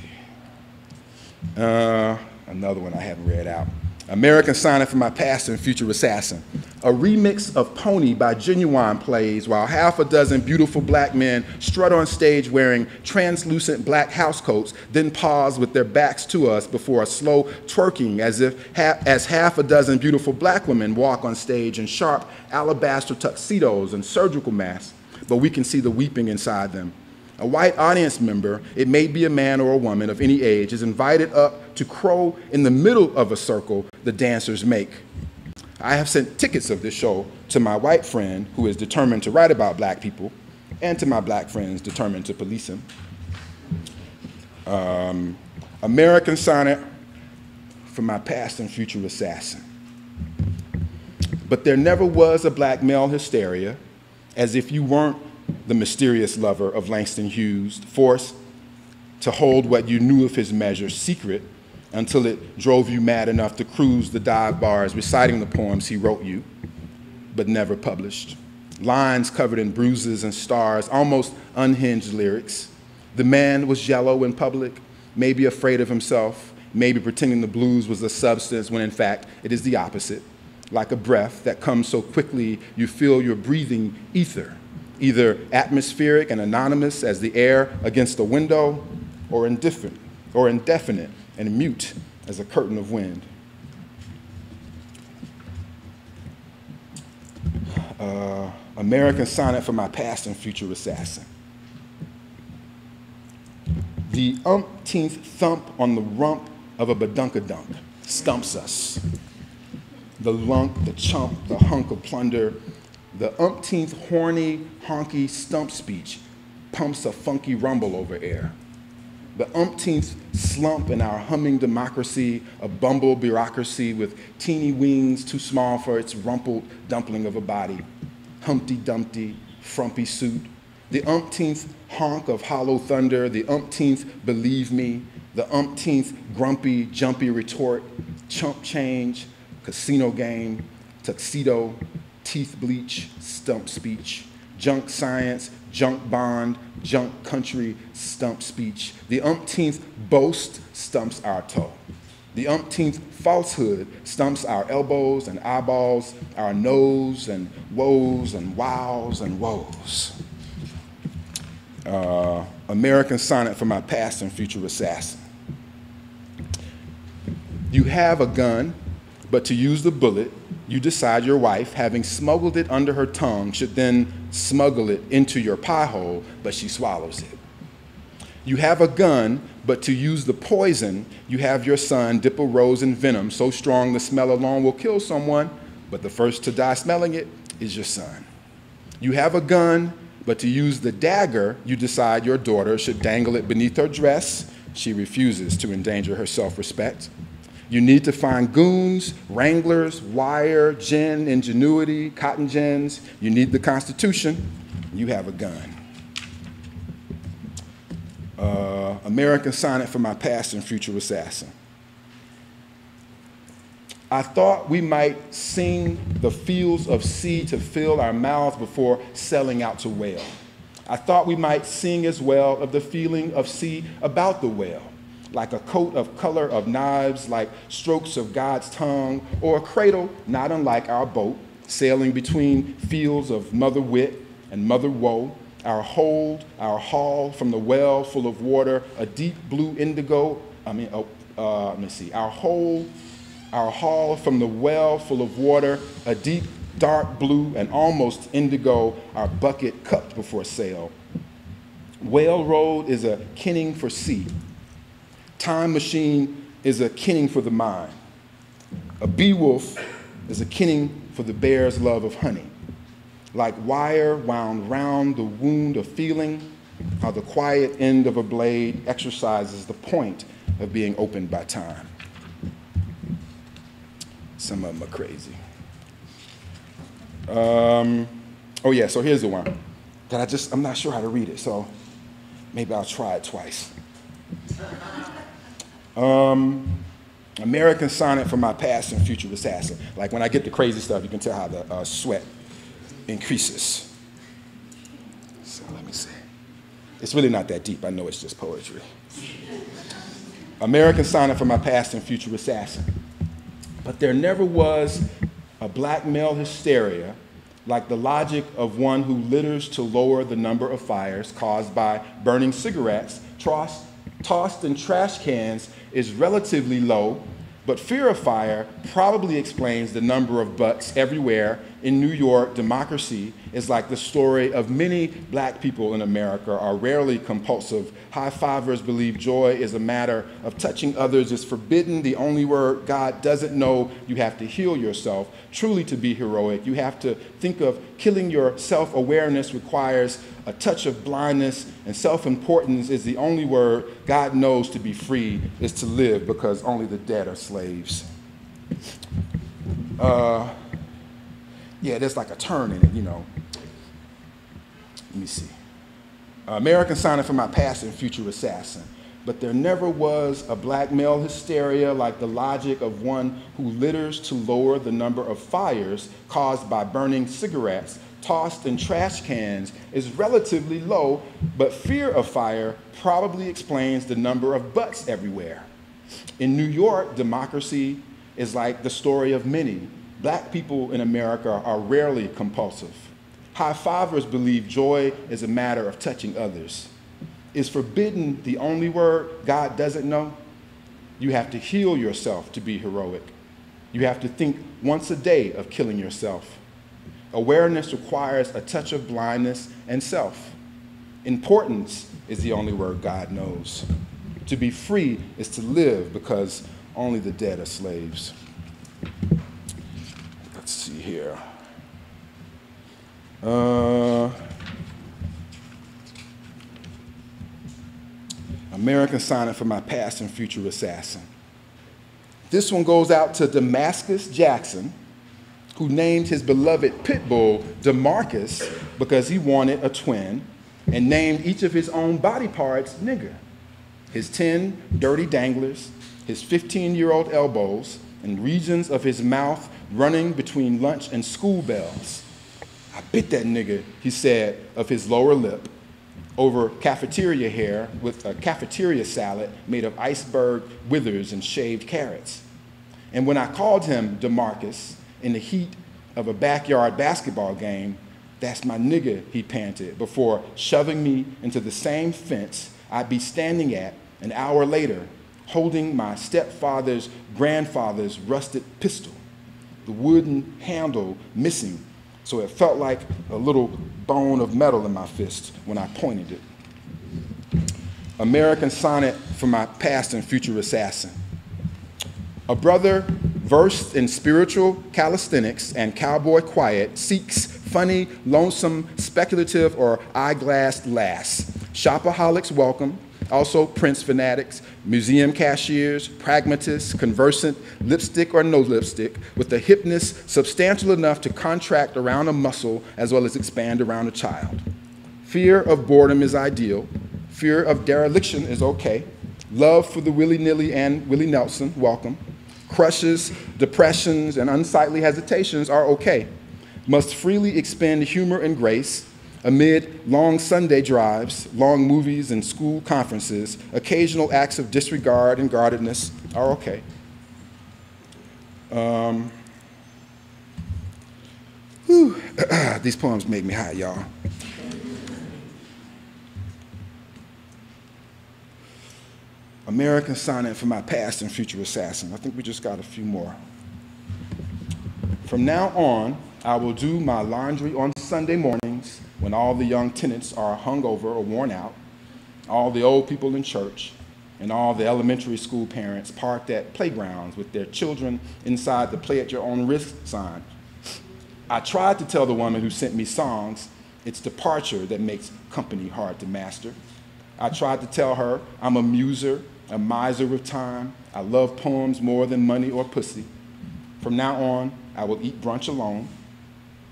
Another one I haven't read out. American Sonnet for My Past and Future Assassin. A remix of Pony by Genuine plays while half a dozen beautiful black men strut on stage wearing translucent black housecoats, then pause with their backs to us before a slow twerking as half a dozen beautiful black women walk on stage in sharp alabaster tuxedos and surgical masks, but we can see the weeping inside them. A white audience member, it may be a man or a woman of any age, is invited up to crow in the middle of a circle the dancers make. I have sent tickets of this show to my white friend who is determined to write about black people and to my black friends determined to police him. American Sonnet for My Past and Future Assassin. But there never was a black male hysteria, as if you weren't the mysterious lover of Langston Hughes, forced to hold what you knew of his measure secret until it drove you mad enough to cruise the dive bars reciting the poems he wrote you, but never published. Lines covered in bruises and stars, almost unhinged lyrics. The man was yellow in public, maybe afraid of himself, maybe pretending the blues was a substance when in fact it is the opposite, like a breath that comes so quickly you feel you're breathing ether, either atmospheric and anonymous as the air against a window, or indefinite and mute as a curtain of wind. American Sonnet for My Past and Future Assassin. The umpteenth thump on the rump of a badunkadunk stumps us. The lunk, the chump, the hunk of plunder, the umpteenth horny, honky stump speech pumps a funky rumble over air. The umpteenth slump in our humming democracy, a bumble bureaucracy with teeny wings too small for its rumpled dumpling of a body. Humpty Dumpty, frumpy suit. The umpteenth honk of hollow thunder, the umpteenth believe me, the umpteenth grumpy, jumpy retort, chump change, casino game, tuxedo, teeth bleach, stump speech, junk science, junk bond, junk country, stump speech. The umpteenth boast stumps our toe. The umpteenth falsehood stumps our elbows and eyeballs, our nose and woes and wows and woes. American Sonnet for My Past and Future Assassin. You have a gun, but to use the bullet, you decide your wife, having smuggled it under her tongue, should then smuggle it into your pie hole, but she swallows it. You have a gun, but to use the poison, you have your son dip a rose in venom so strong the smell alone will kill someone, but the first to die smelling it is your son. You have a gun, but to use the dagger, you decide your daughter should dangle it beneath her dress. She refuses to endanger her self-respect. You need to find goons, wranglers, wire, gin, ingenuity, cotton gins. You need the Constitution. You have a gun. American Sonnet for My Past and Future Assassin. I thought we might sing the fields of sea to fill our mouths before selling out to whale. I thought we might sing as well of the feeling of sea about the whale, like a coat of color of knives, like strokes of God's tongue, or a cradle not unlike our boat, sailing between fields of mother wit and mother woe, our hold, our haul from the well full of water, a deep blue indigo, our haul from the well full of water, a deep dark blue and almost indigo, our bucket cupped before sail. Whale road is a kenning for sea. Time machine is a kenning for the mind. A beewolf is a kenning for the bear's love of honey. Like wire wound round the wound of feeling, how the quiet end of a blade exercises the point of being opened by time. Some of them are crazy. Oh yeah, so here's the one that I'm not sure how to read it, so maybe I'll try it twice. American Sonnet for My Past and Future Assassin. Like when I get the crazy stuff, you can tell how the sweat increases. So let me see. It's really not that deep. I know it's just poetry. American Sonnet for My Past and Future Assassin. But there never was a black male hysteria like the logic of one who litters to lower the number of fires caused by burning cigarettes tossed in trash cans is relatively low, but fear of fire probably explains the number of butts everywhere. In New York, democracy is like the story of many black people in America are rarely compulsive. High-fivers believe joy is a matter of touching others is forbidden. The only word God doesn't know, you have to heal yourself. Truly to be heroic, you have to think of killing your self-awareness requires a touch of blindness, and self-importance is the only word God knows to be free is to live, because only the dead are slaves. Yeah, there's like a turn in it, you know. Let me see. American signing for my past and future assassin. But there never was a black male hysteria like the logic of one who litters to lower the number of fires caused by burning cigarettes tossed in trash cans is relatively low, but fear of fire probably explains the number of butts everywhere. In New York, democracy is like the story of many. Black people in America are rarely compulsive. High-fivers believe joy is a matter of touching others. Is forbidden the only word God doesn't know? You have to heal yourself to be heroic. You have to think once a day of killing yourself. Awareness requires a touch of blindness and self. Importance is the only word God knows. To be free is to live, because only the dead are slaves. Let's see here. American signing for my past and future assassin. This one goes out to Damascus Jackson, who named his beloved pit bull DeMarcus because he wanted a twin, and named each of his own body parts nigger. His 10 dirty danglers, his 15-year-old elbows, and regions of his mouth running between lunch and school bells. I bit that nigger, he said, of his lower lip, over cafeteria hair with a cafeteria salad made of iceberg withers and shaved carrots. And when I called him DeMarcus in the heat of a backyard basketball game, that's my nigger, he panted, before shoving me into the same fence I'd be standing at an hour later, holding my stepfather's grandfather's rusted pistol, the wooden handle missing, so it felt like a little bone of metal in my fist when I pointed it. American sonnet for my past and future assassin. A brother versed in spiritual calisthenics and cowboy quiet seeks funny, lonesome, speculative, or eyeglassed lass. Shopaholics welcome, also Prince fanatics, museum cashiers, pragmatists, conversant, lipstick or no lipstick, with a hipness substantial enough to contract around a muscle as well as expand around a child. Fear of boredom is ideal. Fear of dereliction is okay. Love for the willy-nilly and Willie Nelson, welcome. Crushes, depressions, and unsightly hesitations are okay. Must freely expend humor and grace amid long Sunday drives, long movies and school conferences. Occasional acts of disregard and guardedness are okay. These poems make me hot, y'all. American sonnet for my past and future assassin. I think we just got a few more. From now on, I will do my laundry on Sunday mornings when all the young tenants are hungover or worn out, all the old people in church, and all the elementary school parents parked at playgrounds with their children inside the play at your own risk sign. I tried to tell the woman who sent me songs, it's departure that makes company hard to master. I tried to tell her I'm a muser, a miser of time. I love poems more than money or pussy. From now on, I will eat brunch alone.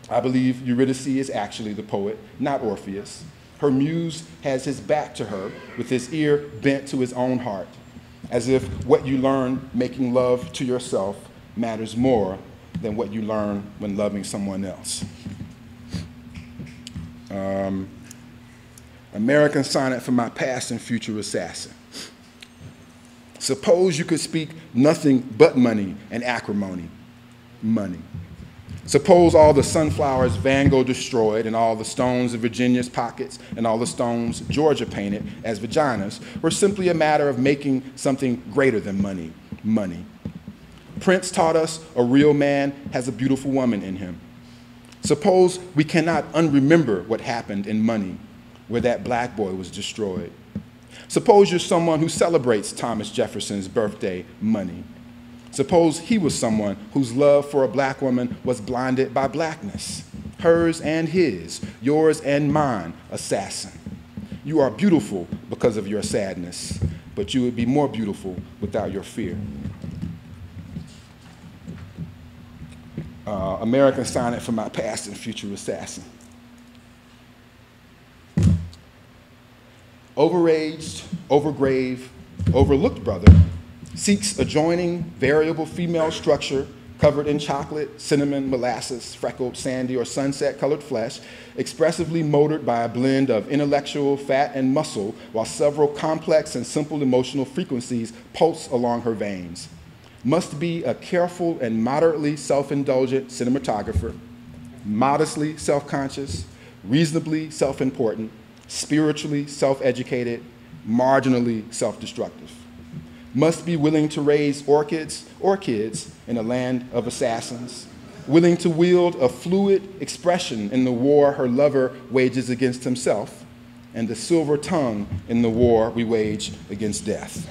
I believe Eurydice is actually the poet, not Orpheus. Her muse has his back to her, with his ear bent to his own heart, as if what you learn making love to yourself matters more than what you learn when loving someone else. American sonnet for my past and future assassin. Suppose you could speak nothing but money and acrimony. Money. Suppose all the sunflowers Van Gogh destroyed and all the stones in Virginia's pockets and all the stones Georgia painted as vaginas were simply a matter of making something greater than money, money. Prince taught us a real man has a beautiful woman in him. Suppose we cannot unremember what happened in money, where that black boy was destroyed. Suppose you're someone who celebrates Thomas Jefferson's birthday, money. Suppose he was someone whose love for a black woman was blinded by blackness, hers and his, yours and mine, assassin. You are beautiful because of your sadness, but you would be more beautiful without your fear. American sonnet for my past and future assassin. Overaged, overgrave, overlooked brother seeks adjoining variable female structure covered in chocolate, cinnamon, molasses, freckled, sandy, or sunset-colored flesh, expressively motored by a blend of intellectual fat and muscle, while several complex and simple emotional frequencies pulse along her veins. Must be a careful and moderately self-indulgent cinematographer, modestly self-conscious, reasonably self-important, spiritually self-educated, marginally self-destructive. Must be willing to raise orchids or kids in a land of assassins, willing to wield a fluid expression in the war her lover wages against himself, and the silver tongue in the war we wage against death.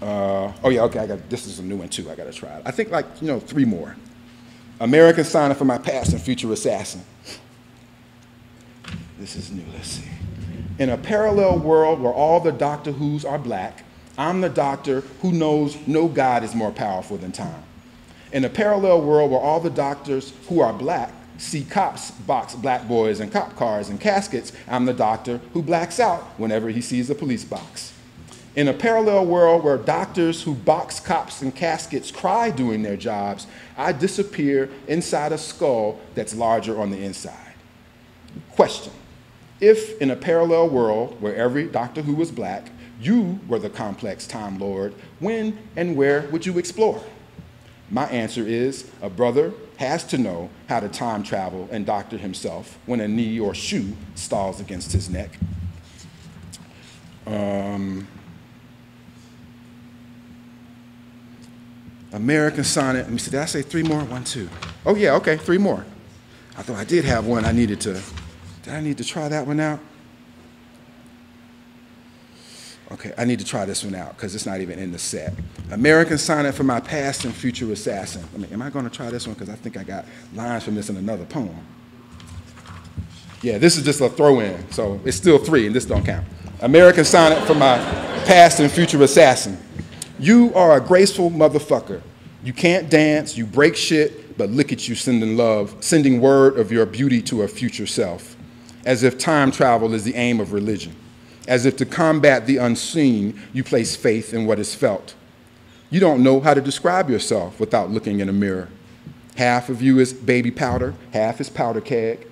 Oh yeah, okay, this is a new one too, I gotta try it. I think like, 3 more. American sonnet for my past and future assassin. This is new, let's see. In a parallel world where all the Doctor Who's are black, I'm the doctor who knows no God is more powerful than time. In a parallel world where all the doctors who are black see cops box black boys in cop cars and caskets, I'm the doctor who blacks out whenever he sees a police box. In a parallel world where doctors who box cops in caskets cry doing their jobs, I disappear inside a skull that's larger on the inside. Question: if in a parallel world where every Doctor Who was black, you were the complex Time Lord, when and where would you explore? My answer is, a brother has to know how to time travel and doctor himself when a knee or shoe stalls against his neck. American sonnet, let me see, did I say 3 more? 1, 2. Oh yeah, okay, 3 more. I thought I did have one I needed to, did I need to try that one out? Okay, I need to try this one out because it's not even in the set. American sonnet for my past and future assassin. Am I gonna try this one? Because I think I got lines from this in another poem. Yeah, this is just a throw-in, so it's still 3 and this don't count. American sonnet for my past and future assassin. You are a graceful motherfucker. You can't dance, you break shit, but look at you sending love, sending word of your beauty to a future self, as if time travel is the aim of religion, as if to combat the unseen, you place faith in what is felt. You don't know how to describe yourself without looking in a mirror. Half of you is baby powder, half is powder keg.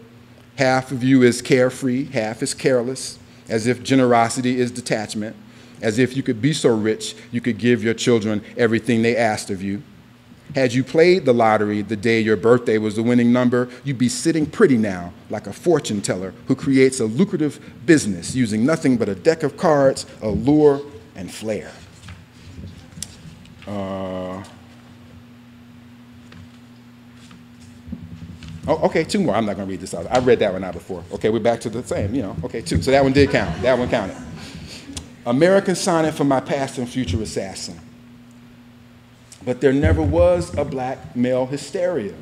Half of you is carefree, half is careless, as if generosity is detachment, as if you could be so rich you could give your children everything they asked of you. Had you played the lottery the day your birthday was the winning number, you'd be sitting pretty now like a fortune teller who creates a lucrative business using nothing but a deck of cards, allure, and flair. Oh, okay, 2 more. I'm not going to read this out. I read that one out before. Okay, we're back to the same, Okay, 2. So that one did count. That one counted. American sonnet for my past and future assassin. But there never was a black male hysteria,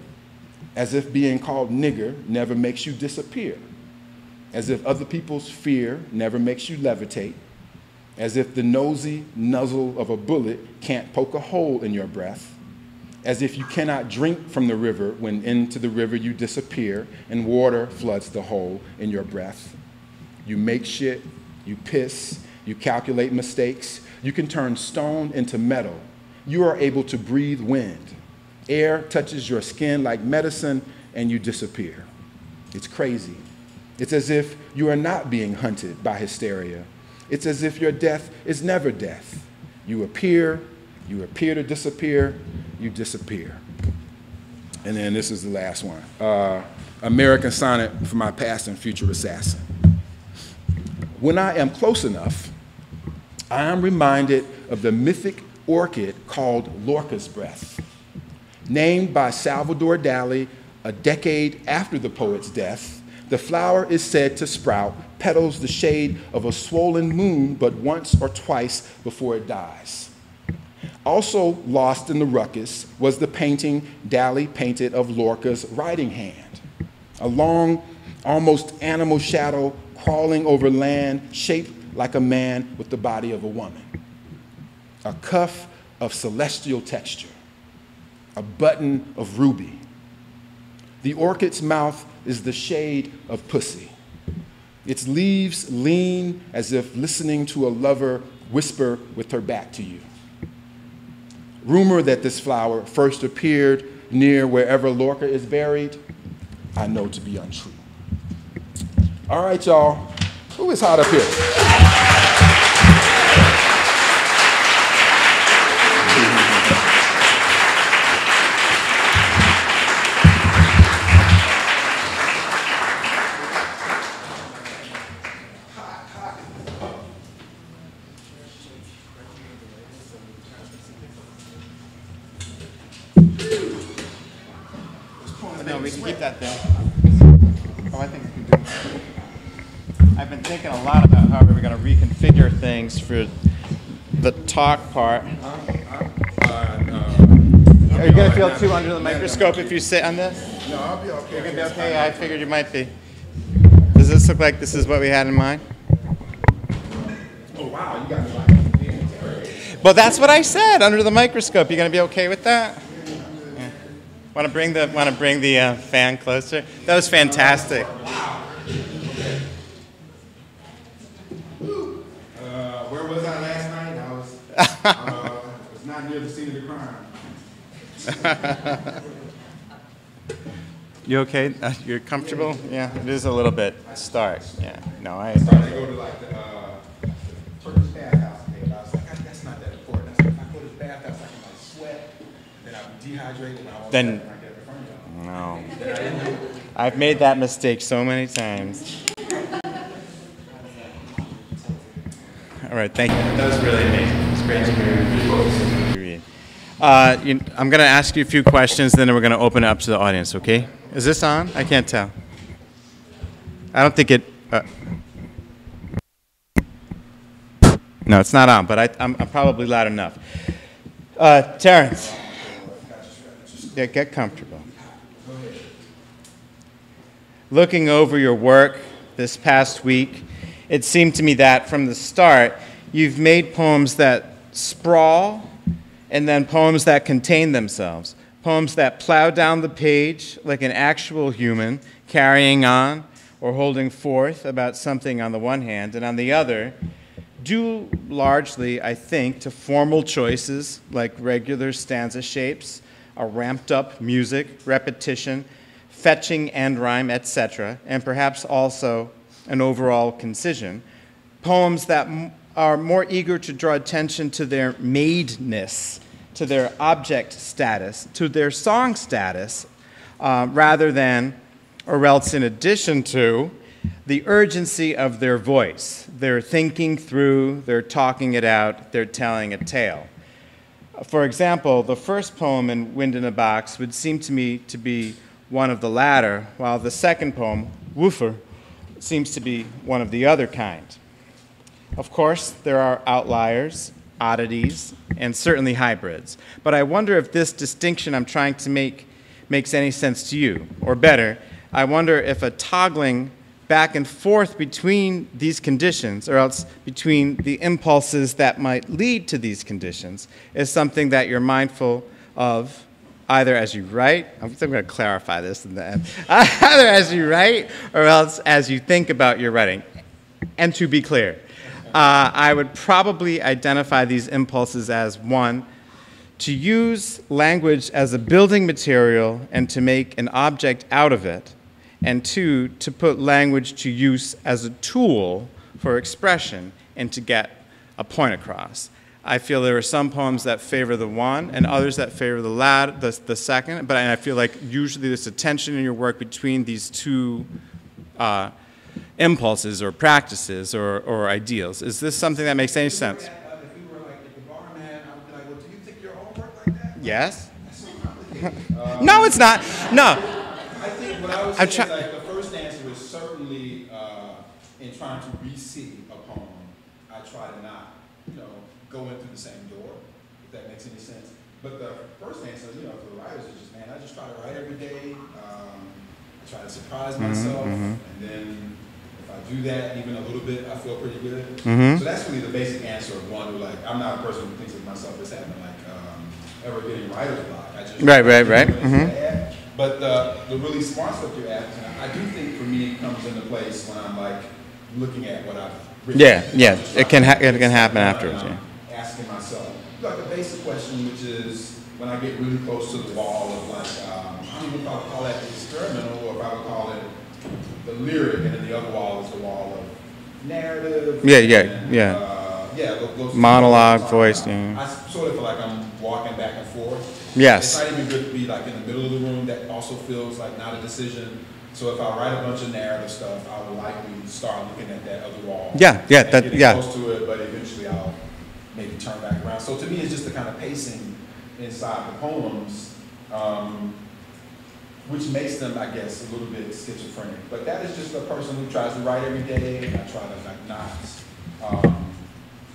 as if being called nigger never makes you disappear, as if other people's fear never makes you levitate, as if the nosy nuzzle of a bullet can't poke a hole in your breath, as if you cannot drink from the river when into the river you disappear and water floods the hole in your breath. You make shit, you piss, you calculate mistakes, you can turn stone into metal. You are able to breathe wind. Air touches your skin like medicine and you disappear. It's crazy. It's as if you are not being hunted by hysteria, It's as if your death is never death. You appear to disappear, you disappear. And then this is the last one. American Sonnet for my past and future assassin. When I am close enough, I am reminded of the mythic orchid called Lorca's breath. Named by Salvador Dali a decade after the poet's death, the flower is said to sprout petals the shade of a swollen moon but once or twice before it dies. Also lost in the ruckus was the painting Dali painted of Lorca's writing hand, a long, almost animal shadow crawling over land shaped like a man with the body of a woman, a cuff of celestial texture, a button of ruby. The orchid's mouth is the shade of pussy. Its leaves lean as if listening to a lover whisper with her back to you. Rumor that this flower first appeared near wherever Lorca is buried, I know to be untrue. All right, y'all. Who is hot up here? No, we can keep that there. Oh, I think we can do it. I've been thinking a lot about how we're going to reconfigure things for the talk part. Are you going to feel too under the microscope if you sit on this? No, I'll be okay. You're going to be okay? I figured you might be. Does this look like this is what we had in mind? Oh, wow, you got me like being interrogated. Well, that's what I said, under the microscope. You going to be okay with that? Yeah. Want to bring the fan closer? That was fantastic. Where was I last night? I was not near the scene of the crime. You okay? You're comfortable? Yeah, it is a little bit stark. Yeah, no, I Started to go to like the Turkish bathhouse. And I was like, that's not that important. If I go to the bathhouse, I can like sweat, then I'll be dehydrated, and I won't Then- get it in front of y'all. no. I've made that mistake so many times. All right, thank you. That was really amazing. It's great to hear you read. I'm going to ask you a few questions, then we're going to open it up to the audience, okay? Is this on? I can't tell. I don't think it... no, it's not on, but I'm probably loud enough. Terrence. Yeah, get comfortable. Looking over your work this past week, it seemed to me that from the start, you've made poems that sprawl and then poems that contain themselves. Poems that plow down the page like an actual human carrying on or holding forth about something on the one hand, and on the other, due largely, I think, to formal choices like regular stanza shapes, a ramped up music, repetition, fetching end rhyme, etc., and perhaps also an overall concision, poems that are more eager to draw attention to their madeness, to their object status, to their song status, rather than, or else in addition to, the urgency of their voice. They're thinking through, they're talking it out, they're telling a tale. For example, the first poem in Wind in a Box would seem to me to be one of the latter, while the second poem, Woofer, seems to be one of the other kind. Of course, there are outliers, oddities, and certainly hybrids. But I wonder if this distinction I'm trying to make makes any sense to you. Or better, I wonder if a toggling back and forth between these conditions, or else between the impulses that might lead to these conditions, is something that you're mindful of either as you write, I'm going to clarify this in the end, either as you write or else as you think about your writing. And to be clear, I would probably identify these impulses as, one, to use language as a building material and to make an object out of it, and two, to put language to use as a tool for expression and to get a point across. I feel there are some poems that favor the one and others that favor the second, but I feel like usually there's a tension in your work between these two impulses or practices or ideals. Is this something that makes any sense? If we were like at the bar, man, I would be like, well, do you think your own work like that? Yes? That's so complicated. No, it's not. No. I think what I would say is like the first answer is certainly in trying to re-see a poem, I try to not, go in through the same door, if that makes any sense. But the first answer, for the writers is just, man, I just try to write every day. I try to surprise myself, and then if I do that even a little bit, I feel pretty good. So that's really the basic answer of one who, like, I'm not a person who thinks of myself as having like ever getting writer's block. I just Right. But the really smart stuff you're asking, I do think for me it comes into place when I'm like looking at what I've written. Yeah. It can happen afterwards. Yeah. Asking myself, like a basic question, which is when I get really close to the wall of like, I don't even know if I would call that the experimental or if I would call it the lyric, and then the other wall is the wall of narrative. Those Monologue, voice. Yeah. I sort of feel like I'm walking back and forth. Yes. It's not even good to be like in the middle of the room. That also feels like not a decision. So if I write a bunch of narrative stuff, I will likely start looking at that other wall. Getting close to it, but eventually I'll maybe turn back around. So to me, it's just the kind of pacing inside the poems, which makes them, I guess, a little bit schizophrenic. But that is just a person who tries to write every day, and I try to like not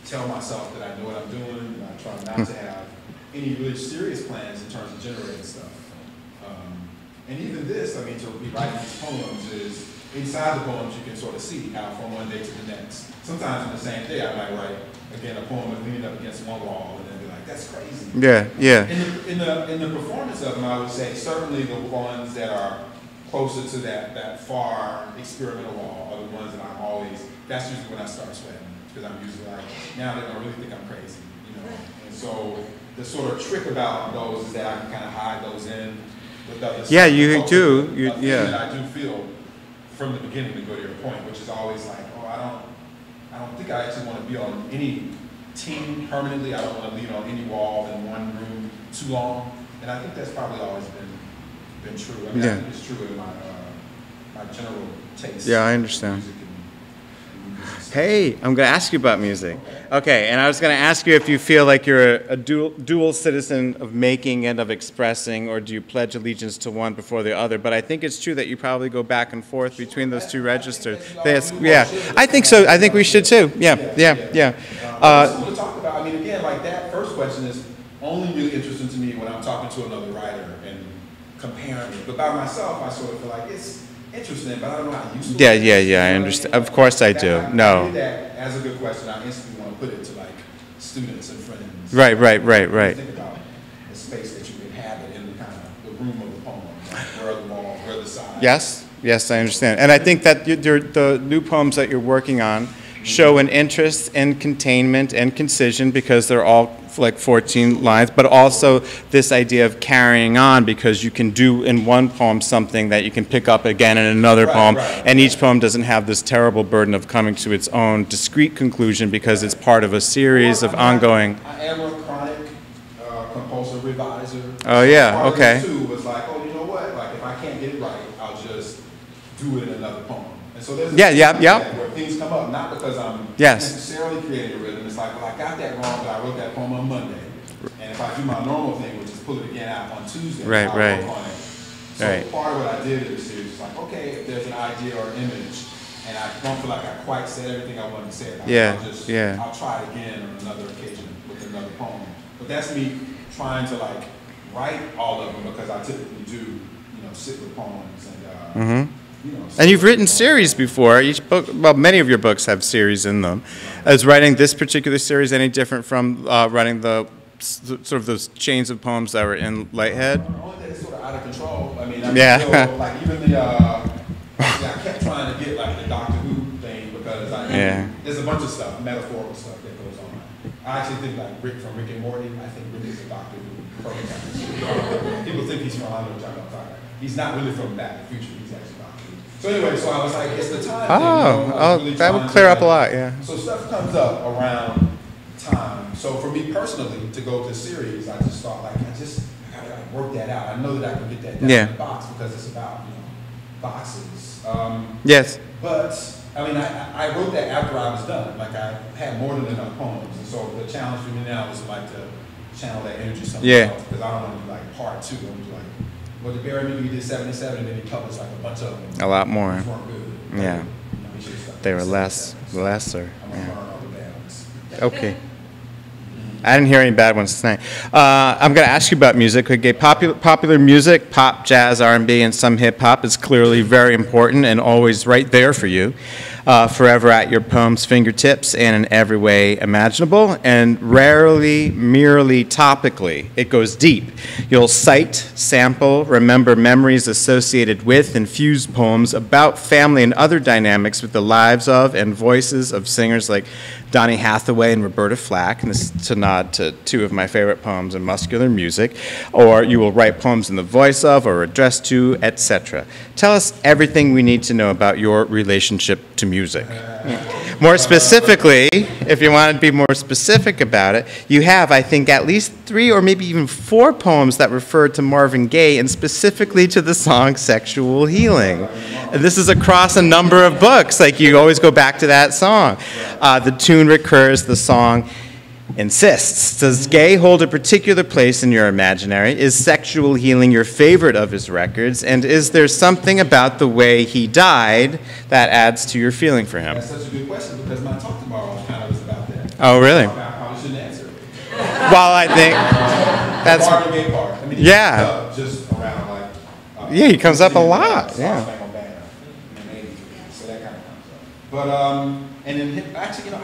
tell myself that I know what I'm doing, and I try not to have any really serious plans in terms of generating stuff. And even this, I mean, to be writing these poems is, inside the poems you can sort of see how from one day to the next. Sometimes on the same day I might write, again, a poem that's leaning up against one wall and then be like, that's crazy. Yeah. In the performance of them, I would say certainly the ones that are closer to that far experimental wall are the ones that I'm always, that's usually when I start sweating. Because I'm usually like, now they're gonna really think I'm crazy, And so the sort of trick about those is that I can kind of hide those in with other stuff. Yeah, you do. That I do feel from the beginning, to go to your point, which is always like, I don't think I actually want to be on any team permanently. I don't want to lean on any wall in one room too long. And I think that's probably always been true. I mean, I think it's true in my general taste. Yeah, I understand. Hey, I'm going to ask you about music. Okay, and I was going to ask you if you feel like you're a dual citizen of making and of expressing, or do you pledge allegiance to one before the other? But I think it's true that you probably go back and forth between those two registers. Yeah, I think so. I think we should too. Yeah. To talk about, I mean, again, like that first question is only really interesting to me when I'm talking to another writer and comparing it. But by myself, I sort of feel like it's interesting, but I don't know how useful. Yeah. I understand. Of course I do. No. I did that as a good question. I instantly want to put it to like students and friends. Right. Think about the space that you inhabit in the kind of the room of the poem, like where are the walls, where are the sides. Yes, I understand. And I think that the new poems that you're working on show an interest in containment and concision because they're all like 14 lines, but also this idea of carrying on because you can do in one poem something that you can pick up again in another poem, and each poem doesn't have this terrible burden of coming to its own discrete conclusion because it's part of a series of ongoing. I am a chronic compulsive reviser. Oh yeah, okay. Part of it too was like, oh, you know what? Like if I can't get it right, I'll just do it in another poem. And so there's where things come up, not because I'm necessarily creating a rhythm. It's like, well, I got that wrong, but I wrote that poem on Monday. And if I do my normal thing, which is pull it again out on Tuesday, I'll work on it. So part of what I did in the series is like, okay, if there's an idea or image, and I don't feel like I quite said everything I wanted to say, I'll try it again on another occasion with another poem. But that's me trying to like write all of them because I typically do, sit with poems and. And you've written series before. Each book, well, many of your books have series in them. Is writing this particular series any different from writing the sort of those chains of poems that were in Lighthead? The only thing is sort of out of control. I mean, feel like even I kept trying to get like the Doctor Who thing because there's a bunch of stuff, metaphorical stuff that goes on. I actually think like Rick from Rick and Morty. I think Rick is a Doctor Who prototype. People think he's from I don't know what I'm talking about. He's not really from Back to the Future. He's actually Doctor Who. So anyway, so I was like, it's the time Oh, thing. You know, I was really that would trying clear to, up a lot, yeah. So stuff comes up around time. So for me personally, to go to series, I just thought like, I gotta work that out. I know that I can get that down in the box because it's about, boxes. Yes. But, I mean, I wrote that after I was done. Like, I had more than enough poems. And so the challenge for me now is like to channel that energy somewhere else. Because I don't want to do like part 2. I'm like, well, the Barry maybe did 77 and then he published like a bunch of them. A lot more. Which weren't good. Yeah. They were lesser. I'm going to learn all the bad ones. Okay. I didn't hear any bad ones tonight. I'm going to ask you about music. Okay, popular music, pop, jazz, R&B, and some hip-hop is clearly very important and always right there for you, forever at your poem's fingertips and in every way imaginable, and rarely merely topically. It goes deep. You'll cite, sample, remember memories associated with, and fuse poems about family and other dynamics with the lives of and voices of singers like Donny Hathaway and Roberta Flack, and this is to nod to 2 of my favorite poems in muscular music, or you will write poems in the voice of or address to, etc. Tell us everything we need to know about your relationship to music. More specifically, if you want to be more specific about it, you have, I think, at least 3 or maybe even 4 poems that refer to Marvin Gaye and specifically to the song Sexual Healing. And this is across a number of books, like you always go back to that song. The tune recurs, the song insists. Does Gaye hold a particular place in your imaginary? Is Sexual Healing your favorite of his records? And is there something about the way he died that adds to your feeling for him? That's such a good question because my talk tomorrow kind of is about that. Oh, really? I probably shouldn't answer it. Well, I think that's... Marvin Gaye part. I mean, yeah. Just around like... yeah, he comes up a lot. Yeah. So that kind of comes up. But, and then, actually, I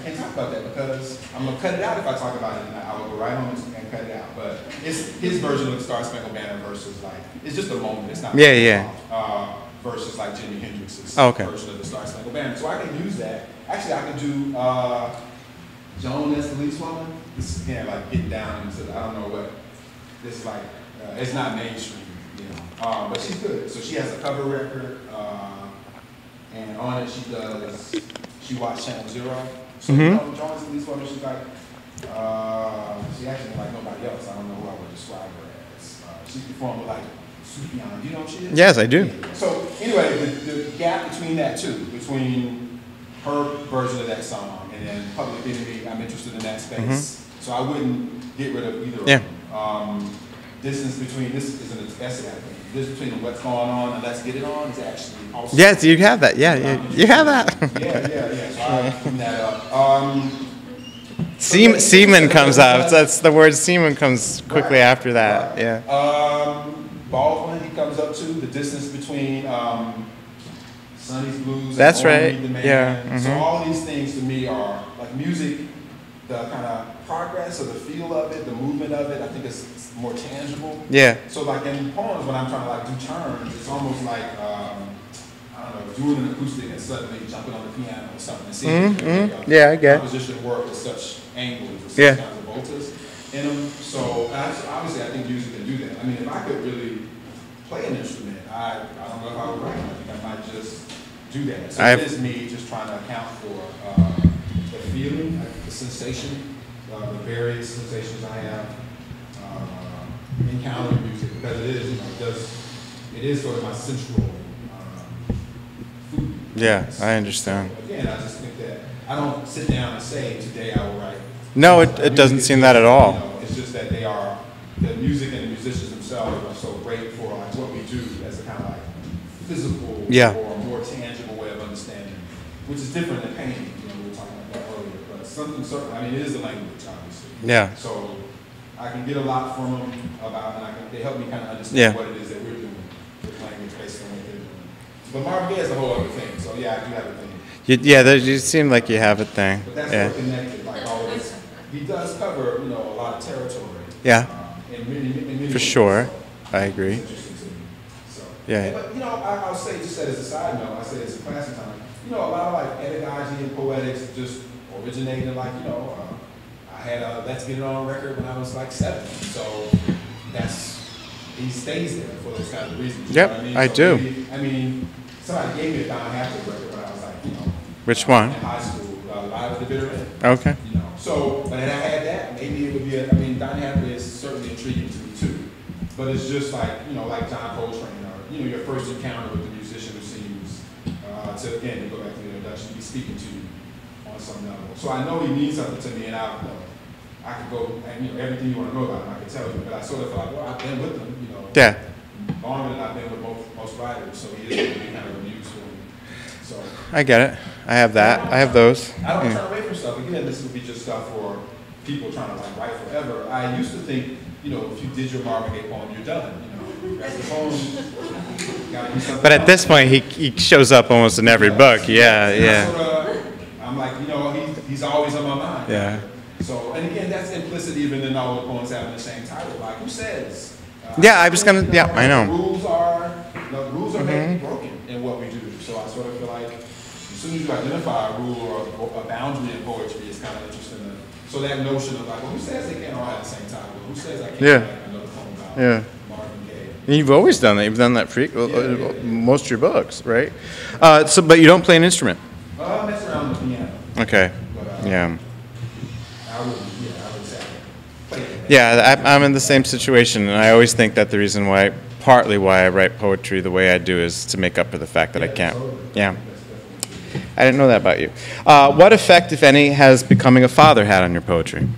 can't talk about that because I'm going to cut it out if I talk about it, and I will go right on and cut it out. But it's his version of the Star Spangled Banner versus like, it's just a moment. It's not versus like Jimi Hendrix's version of the Star Spangled Banner. So I can use that. Actually, I can do Joan as the Least Woman. This is again like getting down into the, I don't know what, this is like, it's not mainstream, but she's good. So she has a cover record, and on it she watched Channel Zero. So Joan's the Least Woman, she's like, she actually like nobody else. I don't know who I would describe her as. She's performed with like Sufjan. Do you know who she is? Yes, I do. Yeah. So anyway, the gap between that two, between her version of that song and then Public Enemy, I'm interested in that space. So I wouldn't get rid of either of them. Distance between, this is an essay, I think. Distance between what's going on and let's get it on is actually also. Yes, you have that. Yeah, you have that. Yeah. So I'll clean that up. Semen comes up. That's the word semen comes quickly after that. Yeah. Baldwin, he comes up to the distance between Sonny's Blues. That's and right. The Man. Yeah. So all of these things to me are like music. The kind of progress or the feel of it, the movement of it, I think it's more tangible. Yeah. So like in poems, when I'm trying to like do turns, it's almost like I don't know, doing an acoustic and suddenly jumping on the piano or something. And seeing yeah, I get. Composition work with such angles, with such kinds of voltas in them. So obviously, I think music can do that. I mean, if I could really play an instrument, I don't know if I would write. I think I might just do that. So it is me just trying to account for the feeling, the sensation, the various sensations I have encountering music, because it is, it is sort of my central food. Yeah, I understand. So again, I just think that I don't sit down and say today I will write. No, it doesn't seem that at all. It's just that they are, the music and the musicians themselves are so great for like what we do as a kind of like physical or more tangible way of understanding, which is different than painting. We were talking about that earlier, but something certain. I mean, it is a language, obviously. Yeah. So I can get a lot from them about, and they help me kind of understand what it is that we're doing with language based on what they're doing. But Marvin Gaye is a whole other thing. So yeah, I do have a thing. You seem like you have a thing. But that's sort of connected, like always. He does cover, a lot of territory. Yeah. In many for ways, sure, so I agree. It's interesting to me. So, yeah. But I'll say, just as a side note, I say it's a classic time. A lot of like pedagogy and poetics just originated like, I had a Let's Get It On record when I was like 7. So he stays there for those kinds of reasons. Yep, You know what I mean? I so do. maybe, somebody gave me a Don Hathaway record when I was like, Which one? in high school, Live at the Bitter End. Okay. So, but had I had that, maybe it would be, Don Hathaway is certainly intriguing to me too. But it's just like, like John Coltrane or, your first encounter with the musician who seems, to again, to go back to the introduction, to be speaking to you on some level. So I know he means something to me, and I could go, and everything you want to know about him, I could tell you, but I sort of feel like, well, I've been with him, Yeah. longer than I've been with most writers, so he is going to be kind of a muse for me. So I get it. I have that. I have those. I don't turn away from stuff. Again, this would be just stuff for people trying to write forever. I used to think, if you did your Marvin Gaye poem, you're done. That's the poem. Gotta do something But at else. this point, he shows up almost in every book. Yeah. I'm like, he's always on my mind. Yeah. So, and again, that's implicit even in all the poems having the same title. Like, who says? Yeah, I was gonna. Yeah, I know. The rules are maybe broken in what we do. So I sort of feel like as soon as you identify a rule or a boundary in poetry, it's kind of interesting. So that notion of like, well, who says they can't all have the same title? Who says I can't write another poem about Marvin Gaye? And you've always done that. You've done that most of your books, right? But you don't play an instrument. I mess around with the piano. Okay. But, Yeah. I would say I play it. Yeah, I'm in the same situation, and I always think that the reason why, partly why I write poetry the way I do, is to make up for the fact that I can't. Yeah. I didn't know that about you. What effect, if any, has becoming a father had on your poetry?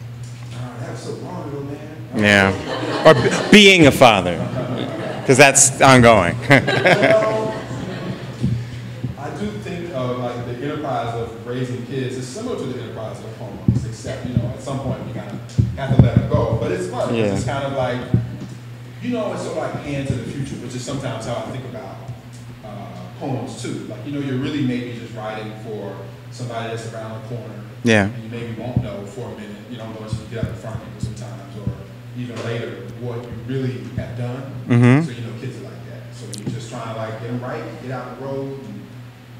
That's so long ago, man. Yeah. Or being a father, because that's ongoing. Well, I do think of like the enterprise of raising kids is similar to the enterprise of poems, except at some point you kind of have to let them go. But it's fun. Yeah. It's kind of like it's sort of like hand to the future, which is sometimes how I think about poems too. Like you're really maybe just writing for somebody that's around the corner. Yeah. And you maybe won't know for a minute. Once you get out in front of people sometimes, or even later, what you really have done. Mm-hmm. So kids are like that. So you're just trying to like get them right, get out the road, and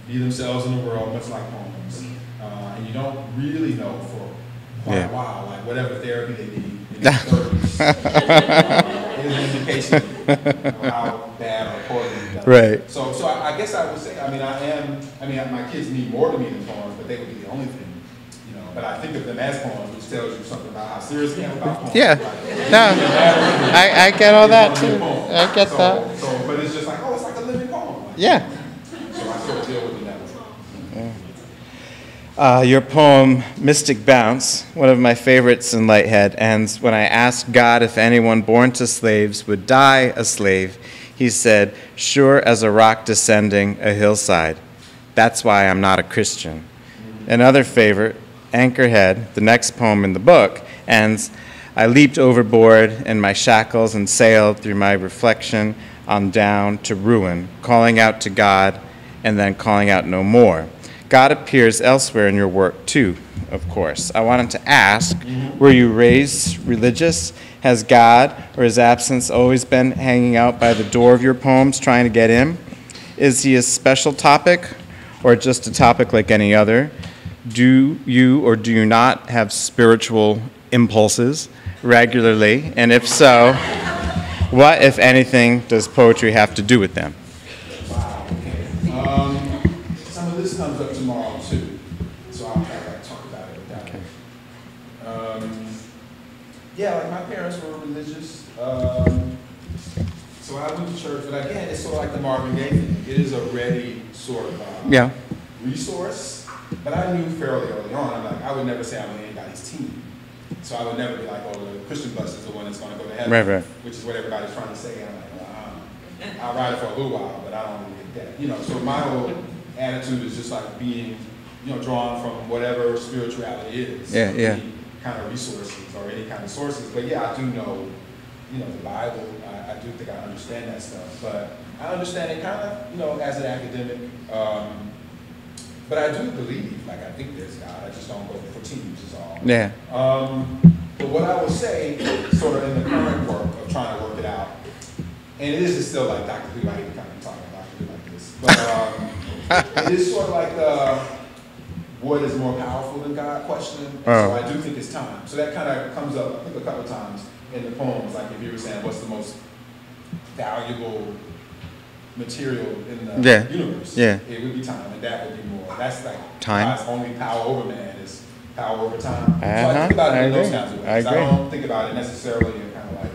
be themselves in the world, much like poems. And you don't really know for quite a while, like whatever therapy they need in their 30s is an indication of how bad or poorly you've done. Right. So I guess I would say, my kids need more to me than poems, but they would be the only thing. But I think of them as poems, which tells you something about how serious I am about poems. Yeah. Like, No, I get all that too. I get that. So, but it's just like, it's like a living poem. Like, Yeah. So I sort of deal with it that way. Your poem, Mystic Bounce, one of my favorites in Lighthead, ends, when I asked God if anyone born to slaves would die a slave, he said, sure as a rock descending a hillside. That's why I'm not a Christian. Another favorite, Anchorhead, the next poem in the book, ends, I leaped overboard in my shackles and sailed through my reflection on down to ruin, calling out to God and then calling out no more. God appears elsewhere in your work too, of course. I wanted to ask, were you raised religious? Has God or his absence always been hanging out by the door of your poems trying to get in? Is he a special topic or just a topic like any other? Do you or do you not have spiritual impulses regularly? And if so, what, if anything, does poetry have to do with them? Wow, okay. Some of this comes up tomorrow too, so I'll try to talk about it without it. Yeah, like my parents were religious, so I went to church, but again, it's sort of like the Marvin Gaye thing. It is a ready sort of resource, but I knew fairly early on, I would never say I'm on anybody's team. So I would never be like, the Christian bus is the one that's going to go to heaven, Right. which is what everybody's trying to say. And I'm like, I'll ride it for a little while, but I don't really get that. So my whole attitude is just like being, drawn from whatever spirituality is. Yeah. Any kind of resources or any kind of sources. But yeah, I do know, the Bible. I do think I understand that stuff. But I understand it kind of, as an academic. But I do believe, I think there's God. I just don't go for teams is all. Yeah. But what I would say, sort of in the current work of trying to work it out, and it is still like Dr. Who, I hate kind of talking about Dr. Who like this, but it is sort of like the what is more powerful than God question. And so I do think it's time. So that kind of comes up, I think, a couple of times in the poems, like if you were saying what's the most valuable material in the Yeah. universe, Yeah. it would be time, and that would be more. That's like Time. God's only power over man is power over time. So I Uh-huh. think about it I in those agree. kinds of ways. I agree. don't think about it necessarily in kind of like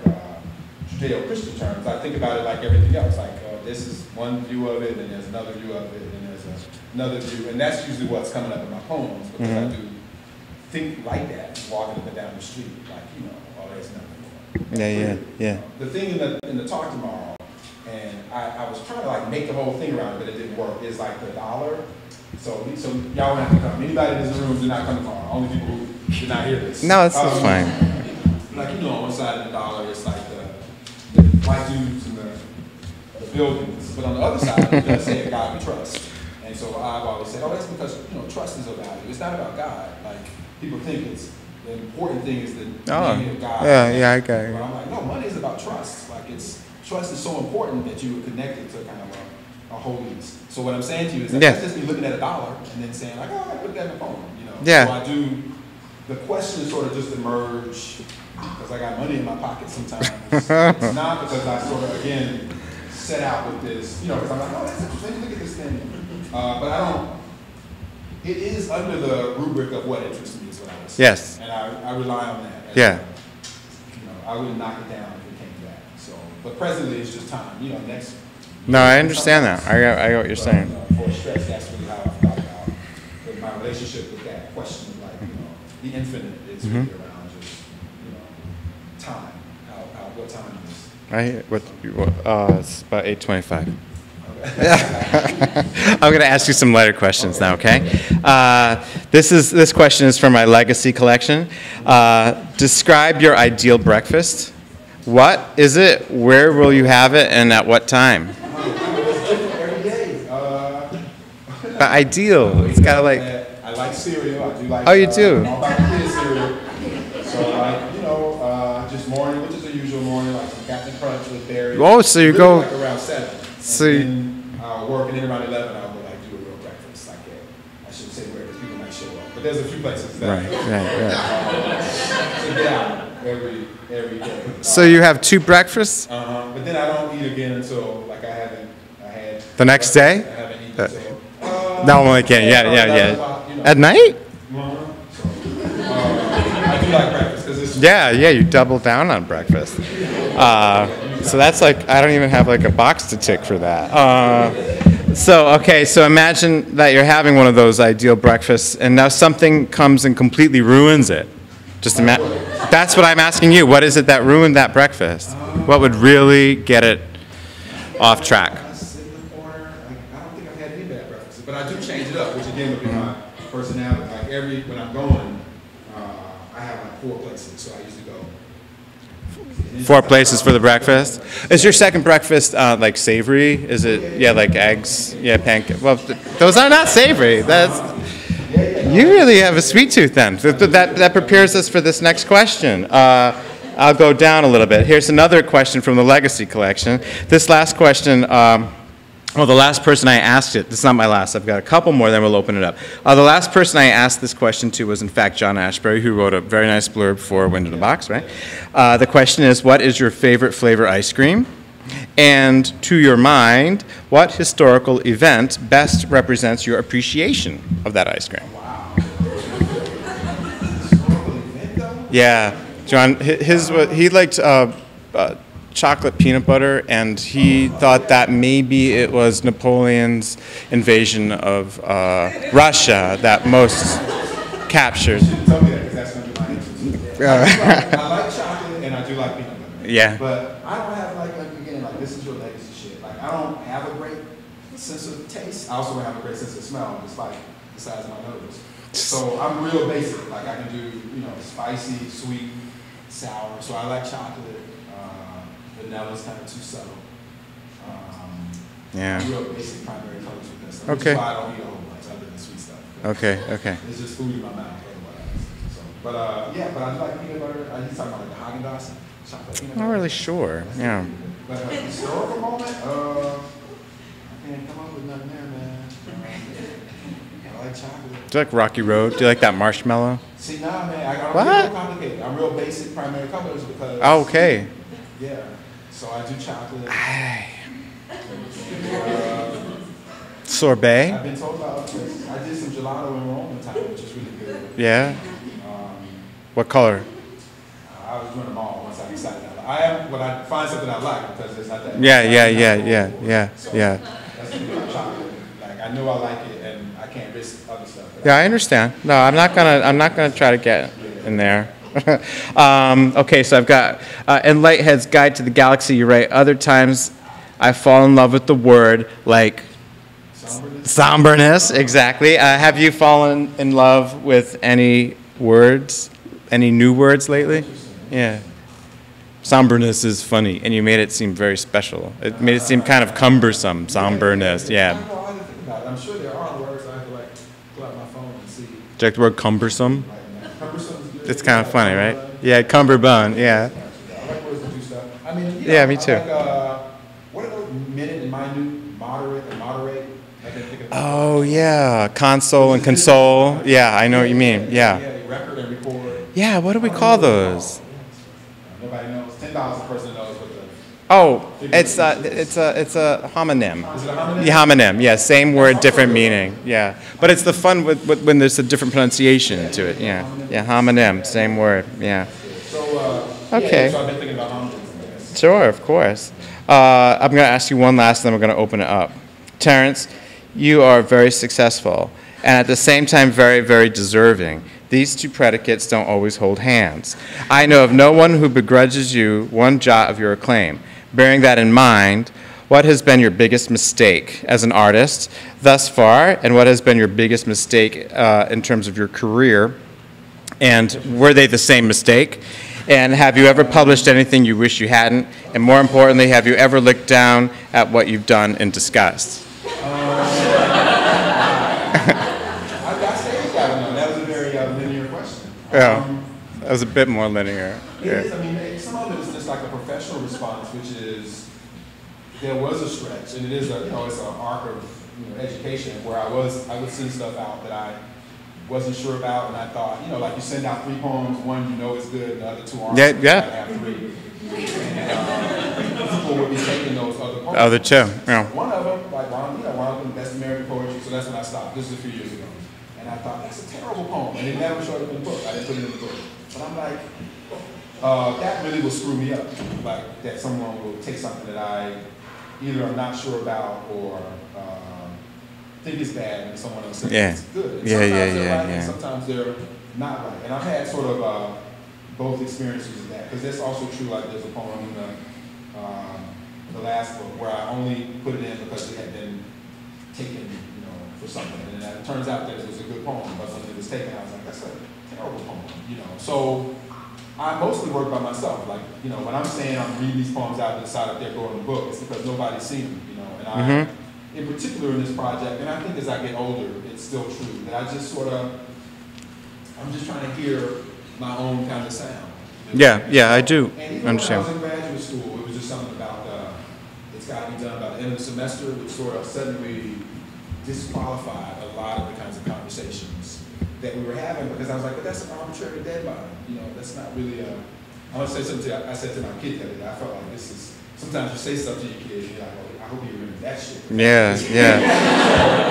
Judeo-Christian terms. I think about it like everything else. Like this is one view of it, and there's another view of it, and there's another view, and that's usually what's coming up in my poems because I do think like that, walking up and down the street, like oh, there's nothing more. Yeah. The thing in the talk tomorrow, and I was trying to like make the whole thing around it, but it didn't work. Is like the dollar. So y'all don't have to come. Anybody in this room do not come tomorrow. Only people who did not hear this. No, it's fine. Like on one side of the dollar, it's like the white dudes in the buildings, but on the other side, it does say a God we trust. And so I've always said, that's because trust is a value. It's not about God. Like people think it's the important thing is the meaning of God. Yeah, I got it. But I'm like, no, money is about trust. Like trust is so important that you would connect it to kind of a holiness. So what I'm saying to you is that that's just me looking at a dollar and then saying like, I put that in the phone. Yeah. So I do. The question sort of just emerge because I got money in my pocket sometimes. It's not because I sort of again set out with this, because I'm like, that's interesting. Look at this thing. But I don't. It is under the rubric of what interests me is what I would say. Yes. And I rely on that. Yeah. I wouldn't knock it down if it came to that. So, but presently it's just time. Next. No, I understand that. I got what you're saying. For stress, that's really how I thought about my relationship with that question of like, the infinite is really around just, time. What time is? It's about 8:25. I'm going to ask you some lighter questions now, okay? This question is from my legacy collection. Describe your ideal breakfast. What is it? Where will you have it? And at what time? Every day. Ideal. It's got to like. I like cereal. I do like. Oh, you do? All about the kids cereal. So like just morning, which is the usual morning, like some Captain Crunch with berries. Oh, so you really go. Like around 7. So then I'll work, and then around 11 I'll go like do a real breakfast. Like I shouldn't say where because people might show up, but there's a few places that. Right. To get out every day. So you have 2 breakfasts? But then I don't eat again until like I had. The next day? I haven't eaten until. No, I can't. Yeah. At night? I do like breakfast because it's. Yeah, you double down on breakfast. So that's like, I don't even have like a box to tick for that. So imagine that you're having one of those ideal breakfasts and now something comes and completely ruins it. That's what I'm asking you. What is it that ruined that breakfast? What would really get it off track? I sit in the corner. I don't think I've had any bad breakfasts, but I do change it up, which again would be my personality. Like when I'm going, I have like 4 places, so I usually go. 4 places for the breakfast. Is your second breakfast like savory? Is it like eggs? Yeah, pancakes. Well, those are not savory. You really have a sweet tooth then. That prepares us for this next question. I'll go down a little bit. Here's another question from the Legacy Collection. This last question, the last person I asked it, this is not my last, I've got a couple more, then we'll open it up. The last person I asked this question to was in fact John Ashbery, who wrote a very nice blurb for Wind in a Box, right? The question is, what is your favorite flavor ice cream? And to your mind, what historical event best represents your appreciation of that ice cream? Wow. Yeah, John, he liked chocolate peanut butter, and he thought that maybe it was Napoleon's invasion of Russia that most captured. You shouldn't tell me that because that's going to be my interest. I like chocolate and I do like peanut butter. Yeah. But I don't have again, this is your legacy shit. Like I don't have a great sense of taste. I also don't have a great sense of smell, despite the size of my nose. So I'm real basic. Like I can do, spicy, sweet, sour. So I like chocolate. Vanilla's kind of too subtle. Yeah. Real basic primary colors with that stuff. Okay. Which is why I don't eat a whole bunch other than sweet stuff. Okay. It's just food in my mouth otherwise. So, but I do like peanut butter. He's talking about like the Haagen-Dazs chocolate peanut butter. Not really sure. Yeah. But a historical moment, I can't come up with nothing there, man. I like chocolate. Do you like Rocky Road? Do you like that marshmallow? See, nah, man, I don't What? get real complicated. I'm real basic primary colors because. Oh, okay. Yeah. So I do chocolate. Sorbet? I've been told about other places. I did some gelato in Rome one time, which is really good. Yeah. What color? I was doing them all once I decided when I find something I like, because it's not that. Yeah. So that's the thing about chocolate. Like, I know I like it, and I can't risk other stuff. Yeah, I understand. No, I'm not gonna try to get in there. Okay, so I've got in Lighthead's Guide to the Galaxy. You write, other times I fall in love with the word, like somberness. Exactly. Have you fallen in love with any words, any new words lately? Yeah. Somberness is funny, and you made it seem very special. It made it seem kind of cumbersome. Somberness. Yeah. I'm sure there are words. I have to pull out my phone and see. Check the word cumbersome. Cumbersome is good. It's kind of funny, right? Yeah, cumberbund. Yeah. I like words that do stuff. I mean, Yeah, me too. What are those minute and minute, moderate and moderate? I didn't think of that. Oh yeah, console and console. Yeah, I know what you mean. Yeah. Record and record. Yeah. What do we call those? Nobody knows. 10,000 person knows what the. Oh, it's a homonym. Is it a homonym? Yeah, homonym. Yeah, same word, different meaning. Yeah, but it's the fun with when there's a different pronunciation to it. Yeah, yeah, homonym, same word. Yeah. So Okay. Yeah, so I've been thinking about homonyms. Sure, of course. I'm going to ask you one last, then we're going to open it up. Terrence, you are very successful, and at the same time very, very deserving. These two predicates don't always hold hands. I know of no one who begrudges you one jot of your acclaim. Bearing that in mind, what has been your biggest mistake as an artist thus far, and what has been your biggest mistake in terms of your career? And were they the same mistake? And have you ever published anything you wish you hadn't? And more importantly, have you ever looked down at what you've done in disgust? That was a very linear question. Yeah, that was a bit more linear. It is. I mean, some of it is just like a professional response, which is there was a stretch, and it is it's an arc of education where I would send stuff out that I wasn't sure about, and I thought, like you send out 3 poems, one is good, and the other 2 aren't. Yeah. I have 3. And people would be taking those other poems. Other 2, yeah. One of them, like one of them, Best American Poetry, so that's when I stopped. This is a few years ago. And I thought, that's a terrible poem, and it never showed up in the book. I didn't put it in the book. But I'm like, that really will screw me up, like that someone will take something that I either I'm not sure about or think is bad, and someone else says it's good. And sometimes they're right, and sometimes they're not right. And I've had sort of both experiences of that, because that's also true. Like there's a poem in the last book where I only put it in because it had been taken, for something, and then it turns out that it was a good poem, but when it was taken, I was like, that's a terrible poem, So I mostly work by myself. Like, when I'm saying I'm reading these poems out and decide if they're going in the book, it's because nobody's seen them, and I. In particular in this project, and I think as I get older, it's still true, that I just I'm just trying to hear my own kind of sound. Yeah, I do and even understand. When I was in graduate school, it was just something about, it's got to be done by the end of the semester, which sort of suddenly disqualified a lot of the kinds of conversations that we were having, because I was like, but that's an arbitrary deadline. That's not really I want to say something I said to my kid the other day. I felt like this is, sometimes you say stuff to your kids, and you're like, I hope you remember that shit. Yeah.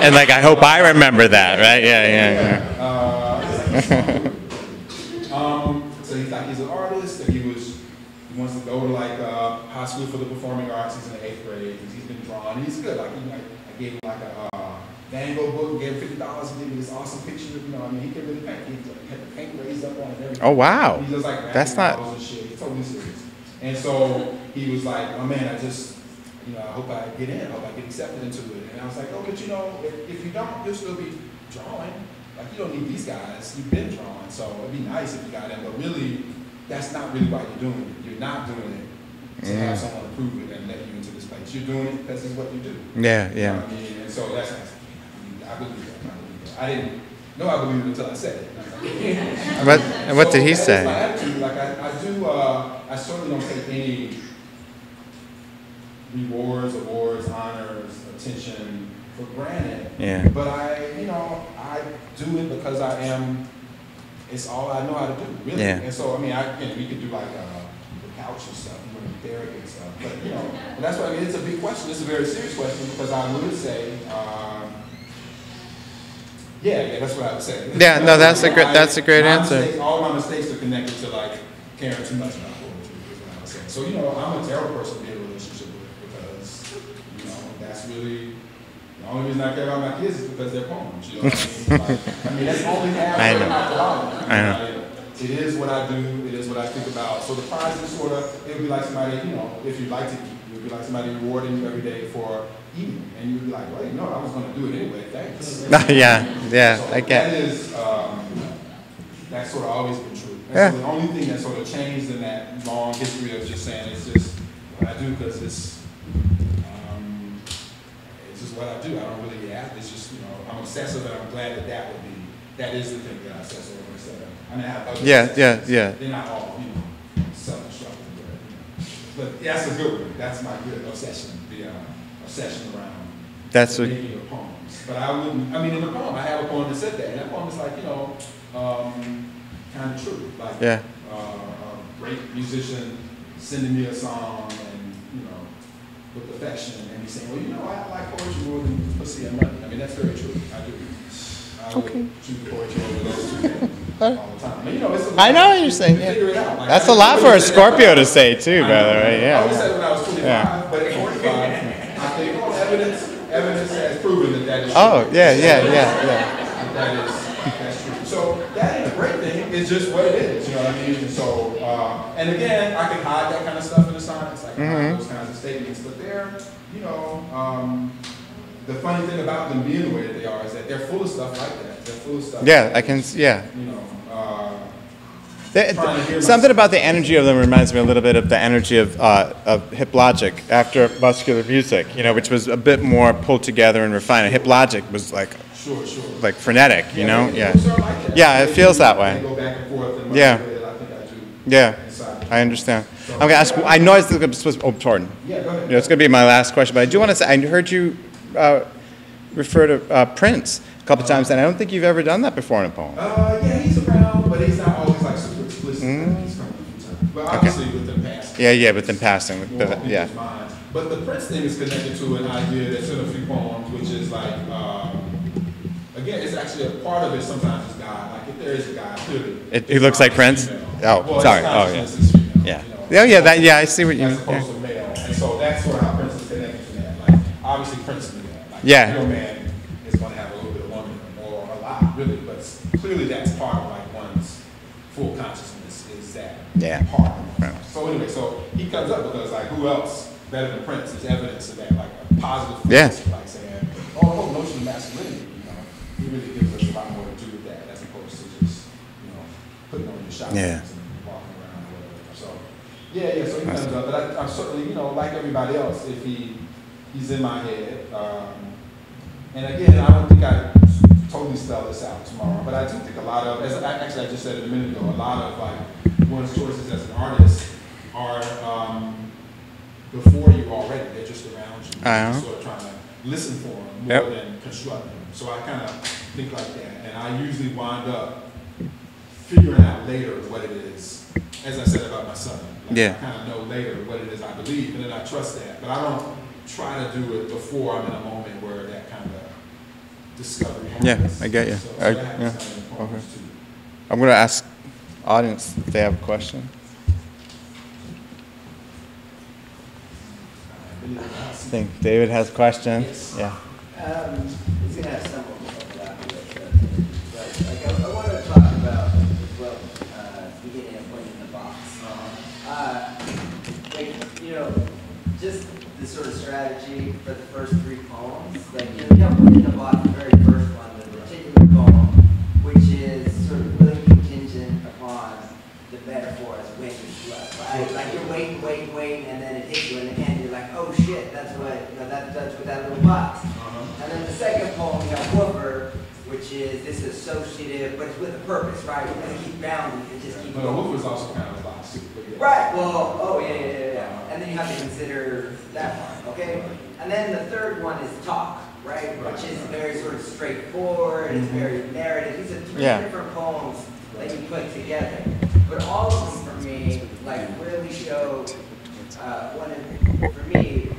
And like, I hope I remember that, right? Yeah. So he's an artist, and he wants to go to high school for the performing arts. He's in the 8th grade. He's been drawing. He's good. I gave him a Van Gogh book, and gave him $50 and gave me this awesome picture. He can really paint. He had the paint raised up on it and everything. Oh wow. He does that's not. And shit. He's totally serious. And so he was like, oh man, I hope I get in. I hope I get accepted into it. And I was like, oh, but if you don't, you'll still be drawing. Like, you don't need these guys. You've been drawing. So it'd be nice if you got in. But really, that's not really why you're doing it. You're not doing it to have someone approve it and let you into this place. You're doing it because it's what you do. Yeah. You know what I mean? And so that's, I believe that. I didn't know I believed it until I said it. What did he say? My attitude. Like, I certainly don't take any rewards, awards, honors, attention for granted. Yeah. But I do it because it's all I know how to do, really. Yeah. And so, we could do the couch and stuff, you know, therapy and stuff. But you know, and that's why I mean it's a big question. It's a very serious question because I would say, yeah, that's what I would say. Yeah, no, that's a great answer. All my mistakes are connected to like caring too much about poetry. Is what I would say. So you know, I'm a terrible person to be in a relationship with because you know that's really. The only reason I care about my kids is because they're poems. You know what I mean? Like, I mean, that's only half of it. I know. It is what I do. It is what I think about. So the prize is sort of, it would be like somebody, you know, if you like to eat, it would be like somebody rewarding you every day for eating. And you'd be like, well, you know, I was going to do it anyway. Thanks. Yeah, so I get that is, that's sort of always been true. And so the only thing that sort of changed in that long history of just saying it's just what I do because it's just what I do. I don't really act. It's just, you know, I'm obsessive and I'm glad that is the thing that I obsess over instead of, I mean, I have other yeah. They're not all, you know, self-destructive, but that's a good one. That's my good obsession, the obsession around the making of poems. But I wouldn't, I mean, in the poem, I have a poem that said that, and that poem is like, you know, kind of true. Like, a great musician sending me a song and, you know, with affection, and he's saying, well, you know, I like poetry more than pussy and money. I mean, that's very true. I do. I would choose poetry over those two things all the time. I mean, you know, it's a lot. I know what you're saying. Figure it out. Like, That's a lot for a Scorpio to say too, by the way. I always Yeah. said when I was 25, but at 45, I think evidence has proven that is true. Oh, yeah. That's true. So that ain't a great thing. It's just what it is. You know what I mean? And so, and again, I can hide that kind of stuff in the science. I can hide those kinds of statements, but they're, you know, the funny thing about them being the way that they are is that they're full of stuff like that. They're full of stuff. Yeah, I can. Yeah. You know, something about the energy of them reminds me a little bit of the energy of Hip Logic after Muscular Music, you know, which was a bit more pulled together and refined. Hip Logic was like, like frenetic, you know. Yeah, it feels that way. They go back and forth. And yeah. I think I do. Yeah. I understand. I'm going to ask. I know it's supposed. Oh, pardon. Yeah, go ahead. You know, it's going to be my last question, but I do want to say. I heard you refer to Prince a couple times, and I don't think you've ever done that before in a poem. Yeah, he's around, but he's not always like super explicit. He's coming from time. But obviously within passing. Yeah, within passing. Yeah. But the Prince thing is connected to an idea that's in a few poems, which is like, again, it's actually a part of it. Sometimes is God. Like if there is a God, clearly. It looks like Prince. Female. Oh, well, sorry. Oh, yeah. Female, Yeah. You know, Yeah. I see what you. As opposed to male, and so that's sort of how Prince is connected to that. Like obviously Prince knew that. Like, Yeah. A real man is going to have a little bit of woman or a lot, really, but clearly that's part of like one's full consciousness is that part of one's life. So anyway, so he comes up because like who else better than Prince is evidence of that, like a positive force, like saying, oh, the whole notion of masculinity, you know, he really gives us a lot more to do with that as opposed to just, you know, putting on your shoulders and walking around or whatever. So so he comes up, but I'm certainly, you know, like everybody else, if he's in my head. And again, I don't think I totally spell this out tomorrow, but I do think a lot of, as I just said a minute ago, a lot of like one's choices as an artist are before you already. They're just around you. You're sort of trying to listen for them more than construct them. So I kind of think like that, and I usually wind up figuring out later what it is. As I said about my son, like I kind of know later what it is I believe, and then I trust that. But I don't try to do it before I'm in a moment where that kind of discovery happens. Yeah, I get you. So Okay. I'm going to ask audience if they have a question. I think David has a question. Yes. Yeah. He's going to have some overlap with but like I want to talk about beginning of putting in the box. Like, you know, just the sort of strategy for the first three poems. Like, you know, you don't put in the box the very first one, the particular poem, which is sort of really contingent upon the metaphor as waiting left. Right? Like you're waiting, and then it hits you in the end. You're like, oh shit, that's what, you know, that's with that little box. And then the second poem, you know, Woofer, which is this associative, but it's with a purpose, right? We're going to keep bounding and just keep going. Woofer is also kind of a box too. Right, well, yeah. And then you have to consider that one, okay? And then the third one is talk, right? Which is very sort of straightforward, it's very narrative. These are three different poems that you put together. But all of them for me, like, really show for me,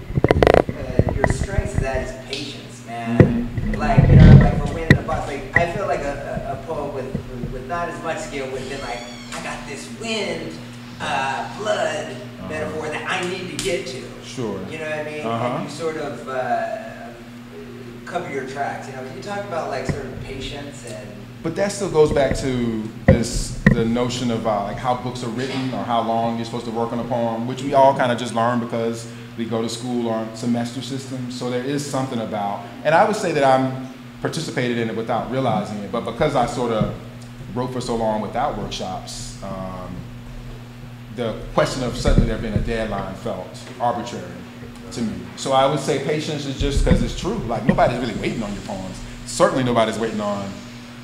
your strengths of that is patience, man. Like, you know, like for winning a box, like I feel like a poem with not as much skill would have been like, I got this wind, blood metaphor that I need to get to. Sure. You know what I mean? And you sort of cover your tracks. You know, you talk about like sort of patience and. But that still goes back to the notion of like how books are written or how long you're supposed to work on a poem, which we all kind of just learn because we go to school on semester systems. So there is something about, and I would say that I'm participated in it without realizing it, but because I sort of wrote for so long without workshops, the question of suddenly there being a deadline felt arbitrary to me. So I would say patience is just because it's true. Like nobody's really waiting on your poems. Certainly nobody's waiting on,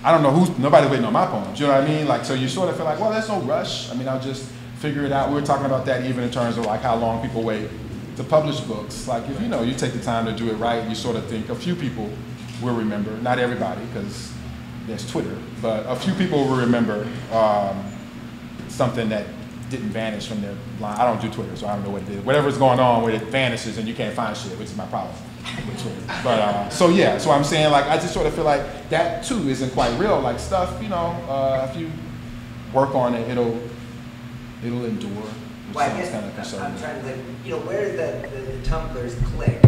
I don't know nobody's waiting on my poems. You know what I mean? Like, so you sort of feel like, well, there's no rush. I mean, I'll just figure it out. We were talking about that even in terms of like how long people wait to publish books. Like if you take the time to do it right, you sort of think a few people will remember, not everybody because there's Twitter, but a few people will remember something that didn't vanish from their line. I don't do Twitter, so I don't know what it is. Whatever's going on where it vanishes and you can't find shit, which is my problem with Twitter. But so yeah, so I'm saying like I just sort of feel like that too isn't quite real. Like stuff, if you work on it, it'll endure. Well, I guess kind of I'm trying to like, where does the tumblers click?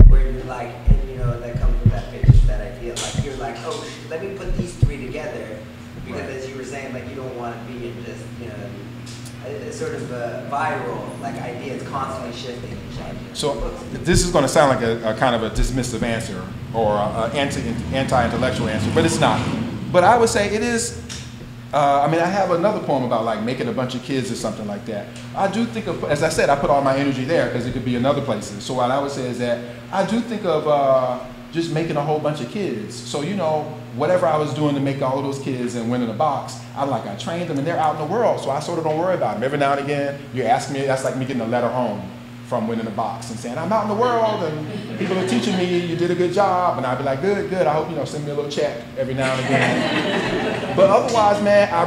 Where you're like, and that comes with that pitch, that idea. Like you're like, oh, let me put these three together, because as you were saying, like you don't want to be in just a sort of a viral like idea. It's constantly shifting and changing. So this is going to sound like a kind of a dismissive answer or an anti-intellectual answer, but it's not. But I would say it is. I have another poem about like making a bunch of kids or something like that. I do think of, as I said, I put all my energy there because it could be in other places. So what I would say is that I do think of just making a whole bunch of kids. So whatever I was doing to make all of those kids and winning a box, I trained them and they're out in the world. So I sort of don't worry about them. Every now and again, you ask me, that's like me getting a letter home from winning a box and saying, I'm out in the world and people are teaching me you did a good job. And I'd be like, good, I hope, send me a little check every now and again. But otherwise, man, I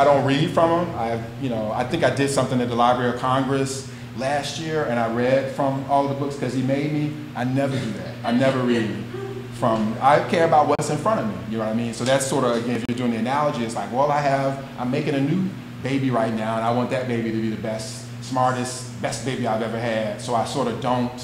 don't read from them. I think I did something at the Library of Congress last year and I read from all the books because he made me. I never do that. I never read I care about what's in front of me, you know what I mean? So that's sort of, again, if you're doing the analogy, it's like, well, I'm making a new baby right now and I want that baby to be the best, smartest, best baby I've ever had. So I sort of don't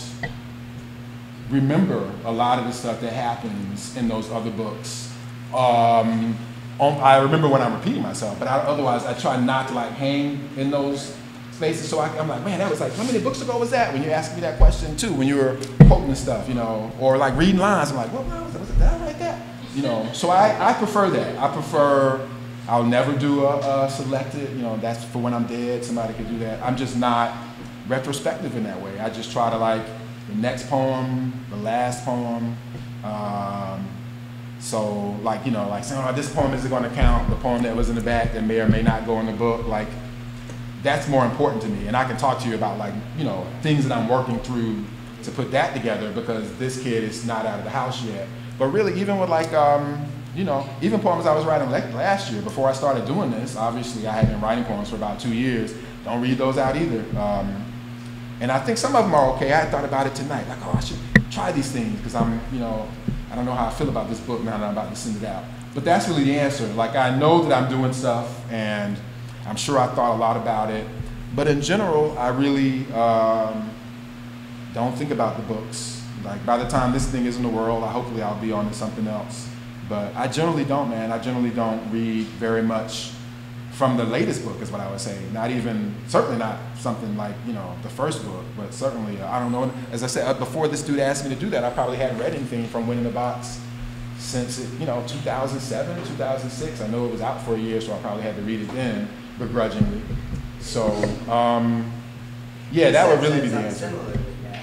remember a lot of the stuff that happens in those other books. I remember when I'm repeating myself, but otherwise I try not to like hang in those spaces. So I'm like, man, that was like, how many books ago was that? When you asked me that question too, when you were quoting and stuff, or like reading lines, I'm like, what was it? Did I write that? So I prefer that. I'll never do a selected, that's for when I'm dead, somebody could do that. I'm just not retrospective in that way. I just try to like the next poem, the last poem. So like, saying, oh, this poem isn't going to count, the poem that was in the back that may or may not go in the book, like that's more important to me. And I can talk to you about like, things that I'm working through to put that together because this kid is not out of the house yet. But really, even with like, even poems I was writing last year before I started doing this, obviously I had been writing poems for about 2 years. Don't read those out either. And I think some of them are okay. I thought about it tonight, like, oh, I should try these things because I don't know how I feel about this book now that I'm about to send it out. But that's really the answer. Like, I know that I'm doing stuff and I'm sure I thought a lot about it. But in general, I really don't think about the books. Like, by the time this thing is in the world, hopefully I'll be on to something else. But I generally don't, man. I generally don't read very much from the latest book is what I would say. Certainly not something like, the first book, but certainly, I don't know. As I said, before this dude asked me to do that, I probably hadn't read anything from Winning the Box since, 2007, 2006. I know it was out for a year, so I probably had to read it then, begrudgingly. So, yeah, that would really be the answer.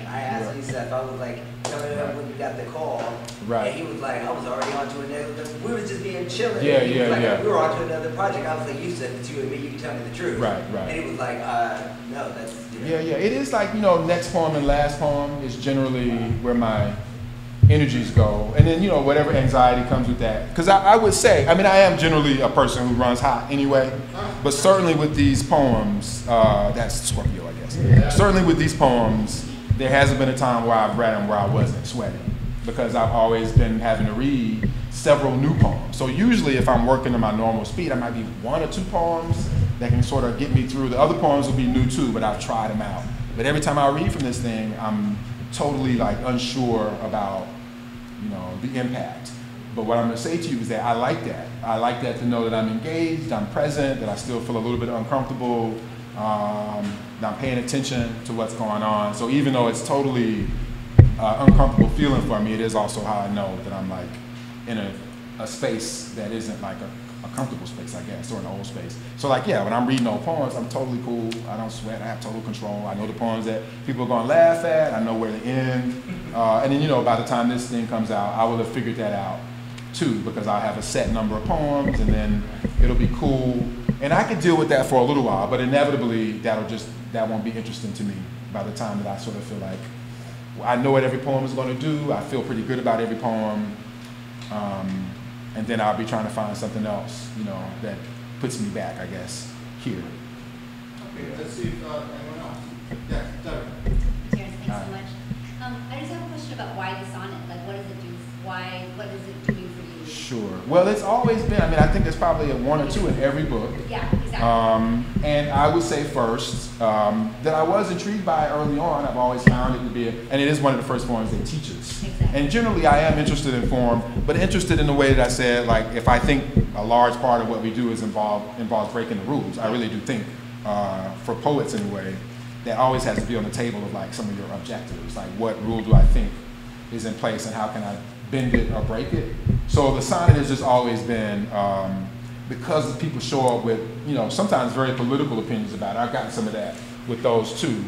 I asked you, Seth, I was like, when you got the call, right. And he was like, I was already on to another, we were just being chilling. Yeah. We were on to another project. I was like, you said it's you and me, you can tell me the truth. Right. And he was like, no, that's. Yeah. It is like, next poem and last poem is generally where my energies go, and then, you know, whatever anxiety comes with that. Because I would say, I mean, I am generally a person who runs hot anyway, but certainly with these poems, that's Scorpio, I guess. Certainly with these poems, there hasn't been a time where I've read them where I wasn't sweating, because I've always been having to read several new poems. So usually if I'm working at my normal speed, I might be 1 or 2 poems that can sort of get me through. The other poems will be new too, but I've tried them out. But every time I read from this thing, I'm totally like unsure about, you know, the impact. But what I'm gonna say to you is that I like that. I like that to know that I'm engaged, I'm present, that I still feel a little bit uncomfortable, that I'm paying attention to what's going on. So even though it's totally uncomfortable feeling for me, it is also how I know that I'm like in a space that isn't like a comfortable space, I guess, or an old space. So like, yeah, when I'm reading old poems, I'm totally cool. I don't sweat, I have total control. I know the poems that people are gonna laugh at, I know where they end. And then, you know, by the time this thing comes out, I will have figured that out too, because I have a set number of poems, and then it'll be cool. And I can deal with that for a little while, but inevitably that won't be interesting to me by the time that I sort of feel like, I know what every poem is gonna do, I feel pretty good about every poem. And then I'll be trying to find something else, you know, that puts me back, I guess, here. Okay, let's see if anyone else. Yeah, Deborah. Terrence, thanks so much. I just have a question about why the sonnet. Like, what does it do? What is it doing for you? Sure. Well, it's always been, I mean, I think there's probably a 1 or 2 in every book. Yeah, exactly. And I would say first that I was intrigued by early on. I've always found it to be, and it is one of the first forms they teach us. Exactly. And generally I am interested in form, but interested in the way that I said, like, if I think a large part of what we do involves breaking the rules, I really do think, for poets anyway, that always has to be on the table of like some of your objectives. Like, what rule do I think is in place, and how can I bend it or break it? So the sonnet has just always been, because people show up with, you know, sometimes very political opinions about it. I've gotten some of that with those too.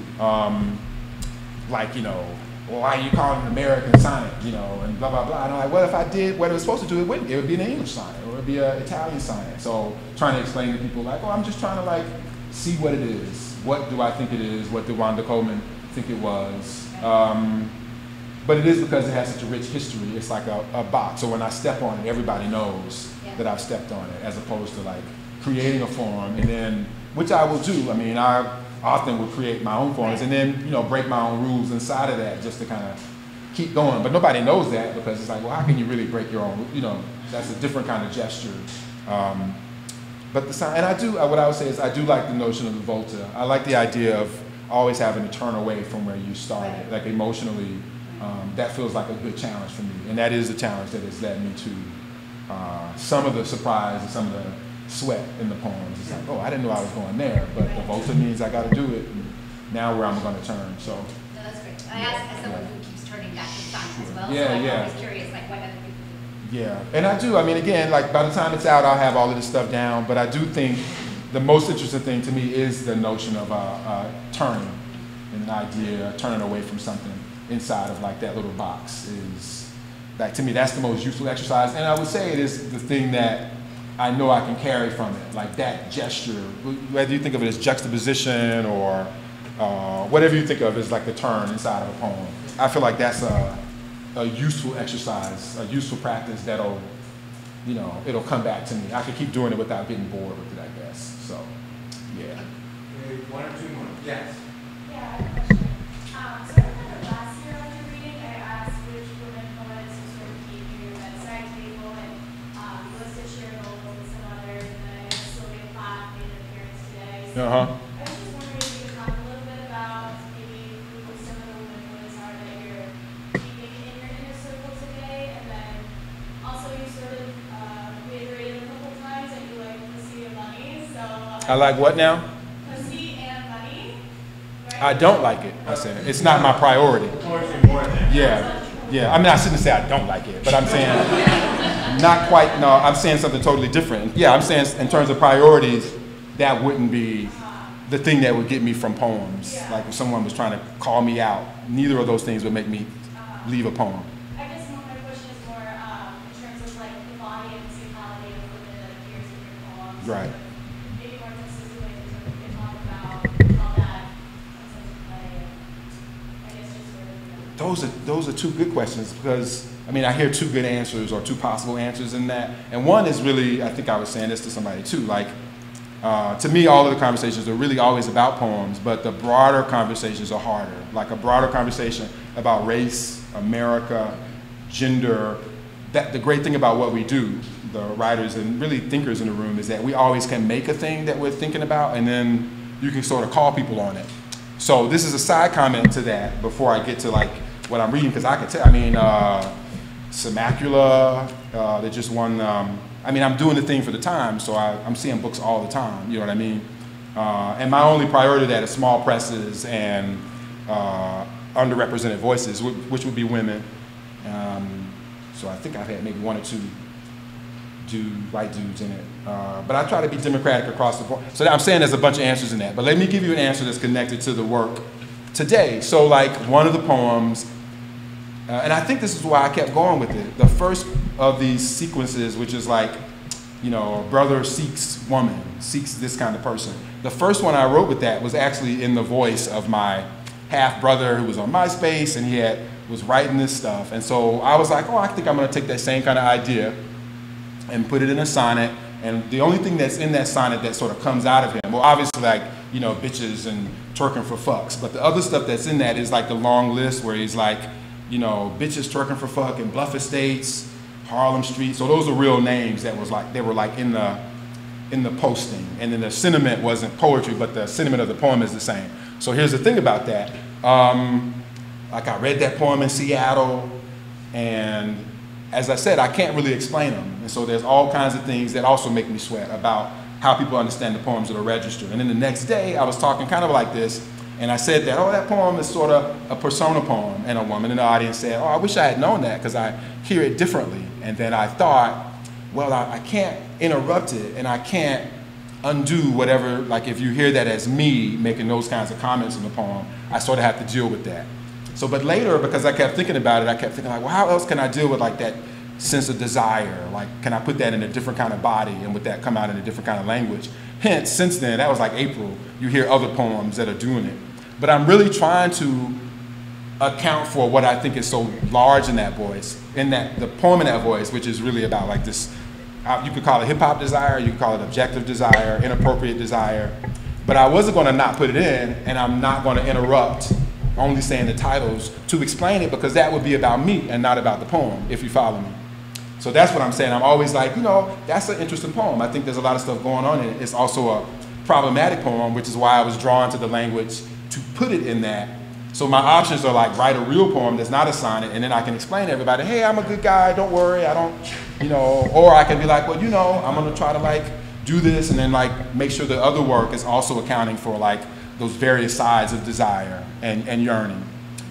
Like, you know, well, why are you calling it an American sonnet, you know, and blah, blah, blah. And I'm like, well, if I did what it was supposed to do, it wouldn't. It would be an English sonnet, or it would be an Italian sonnet. So trying to explain to people like, oh, I'm just trying to like see what it is. What do I think it is? What did Wanda Coleman think it was? But it is because it has such a rich history. It's like a box. So when I step on it, everybody knows that I've stepped on it, as opposed to like creating a form and then, which I will do. I mean, I often will create my own forms and then, you know, break my own rules inside of that just to kind of keep going. But nobody knows that, because it's like, well, how can you really break your own, you know, that's a different kind of gesture. But the sign, and I do, what I would say is I do like the notion of the volta. I like the idea of always having to turn away from where you started, like emotionally. That feels like a good challenge for me, and that is the challenge that has led me to some of the surprise and some of the sweat in the poems. It's like, oh, I didn't know I was going there, but the volta means I got to do it, and now where I'm going to turn. So. No, that's great. I ask as someone who keeps turning back to sonnet as well, Yeah, so I'm yeah. always curious, like, what other people do. Yeah, and I do. I mean, again, like by the time it's out, I'll have all of this stuff down. But I do think the most interesting thing to me is the notion of turning, an idea, turning away from something inside of like that little box is, like, to me, that's the most useful exercise. And I would say it is the thing that I know I can carry from it, like that gesture, whether you think of it as juxtaposition or whatever you think of as like the turn inside of a poem. I feel like that's a useful exercise, a useful practice that'll, you know, it'll come back to me. I could keep doing it without getting bored with it, I guess. So, yeah. Okay, 1 or 2 more. Yes. Yeah, I have a question. So I remember last year when you were reading, I asked which women poets you sort of keep your bedside table, and listed Cheryl Gold and some others, and then I guess Sylvia Plath made an appearance today. So Uh-huh. I was just wondering if you could talk a little bit about maybe who some of the women poets are that you're keeping in your inner circle today, and then also you sort of reiterated a couple times that you like Pussy and Money, so I like what now? Pussy and Money, right? I don't like it. I said it's not my priority. Yeah. I mean, I shouldn't say I don't like it, but I'm saying not quite. No, I'm saying something totally different. Yeah, I'm saying in terms of priorities, that wouldn't be the thing that would get me from poems. Like if someone was trying to call me out, neither of those things would make me leave a poem. I guess my question is more in terms of like the body and musicality of women that appears in your poems. Right. Maybe more specifically in terms of you can talk about how that comes into play. And I guess just sort of, Those are two good questions, because I mean, I hear two good answers or two possible answers in that. And one is really, I think I was saying this to somebody too, like, to me, all of the conversations are really always about poems, but the broader conversations are harder. Like a broader conversation about race, America, gender. The great thing about what we do, the writers and really thinkers in the room, is that we always can make a thing that we're thinking about, and then you can sort of call people on it. So this is a side comment to that before I get to like what I'm reading, because I can tell, I mean, Semacula, they just won, I mean, I'm doing the thing for the Times, so I'm seeing books all the time, you know what I mean? And my only priority to that is small presses and underrepresented voices, which would be women. So I think I've had maybe one or two white dudes in it. But I try to be democratic across the board. So I'm saying there's a bunch of answers in that. But let me give you an answer that's connected to the work today. So like one of the poems, and I think this is why I kept going with it. The first of these sequences, which is like, you know, brother seeks woman, seeks this kind of person. The first one I wrote with that was actually in the voice of my half brother who was on MySpace, and he was writing this stuff. And so I was like, oh, I think I'm gonna take that same kind of idea and put it in a sonnet. And the only thing that's in that sonnet that sort of comes out of him, well, obviously like, you know, bitches and twerking for fucks, but the other stuff that's in that is like the long list where he's like, you know, bitches twerking for fuck in Bluff Estates, Harlem Street. So those are real names that was like, they were like in the posting. And then the sentiment wasn't poetry, but the sentiment of the poem is the same. So here's the thing about that. Like I read that poem in Seattle, and as I said, I can't really explain them. And so there's all kinds of things that also make me sweat about how people understand the poems that are registered. And then the next day, I was talking kind of like this, and I said that, oh, that poem is sort of a persona poem. And a woman in the audience said, oh, I wish I had known that because I hear it differently. And then I thought, well, I can't interrupt it, and I can't undo whatever, like if you hear that as me making those kinds of comments in the poem, I sort of have to deal with that. So, but later, because I kept thinking about it, I kept thinking like, well, how else can I deal with like that sense of desire? Like, can I put that in a different kind of body, and would that come out in a different kind of language? Hence, since then, that was like April, you hear other poems that are doing it. But I'm really trying to account for what I think is so large in that voice, in that, the poem in that voice, which is really about like this, you could call it hip hop desire, you could call it objective desire, inappropriate desire. But I wasn't gonna not put it in, and I'm not gonna interrupt only saying the titles to explain it, because that would be about me and not about the poem, if you follow me. So that's what I'm saying. I'm always like, you know, that's an interesting poem. I think there's a lot of stuff going on in it. It's also a problematic poem, which is why I was drawn to the language to put it in that. So my options are like write a real poem that's not a sonnet, and then I can explain to everybody, hey, I'm a good guy, don't worry, I don't, you know, or I can be like, well, you know, I'm gonna try to like do this, and then like make sure the other work is also accounting for like those various sides of desire and yearning.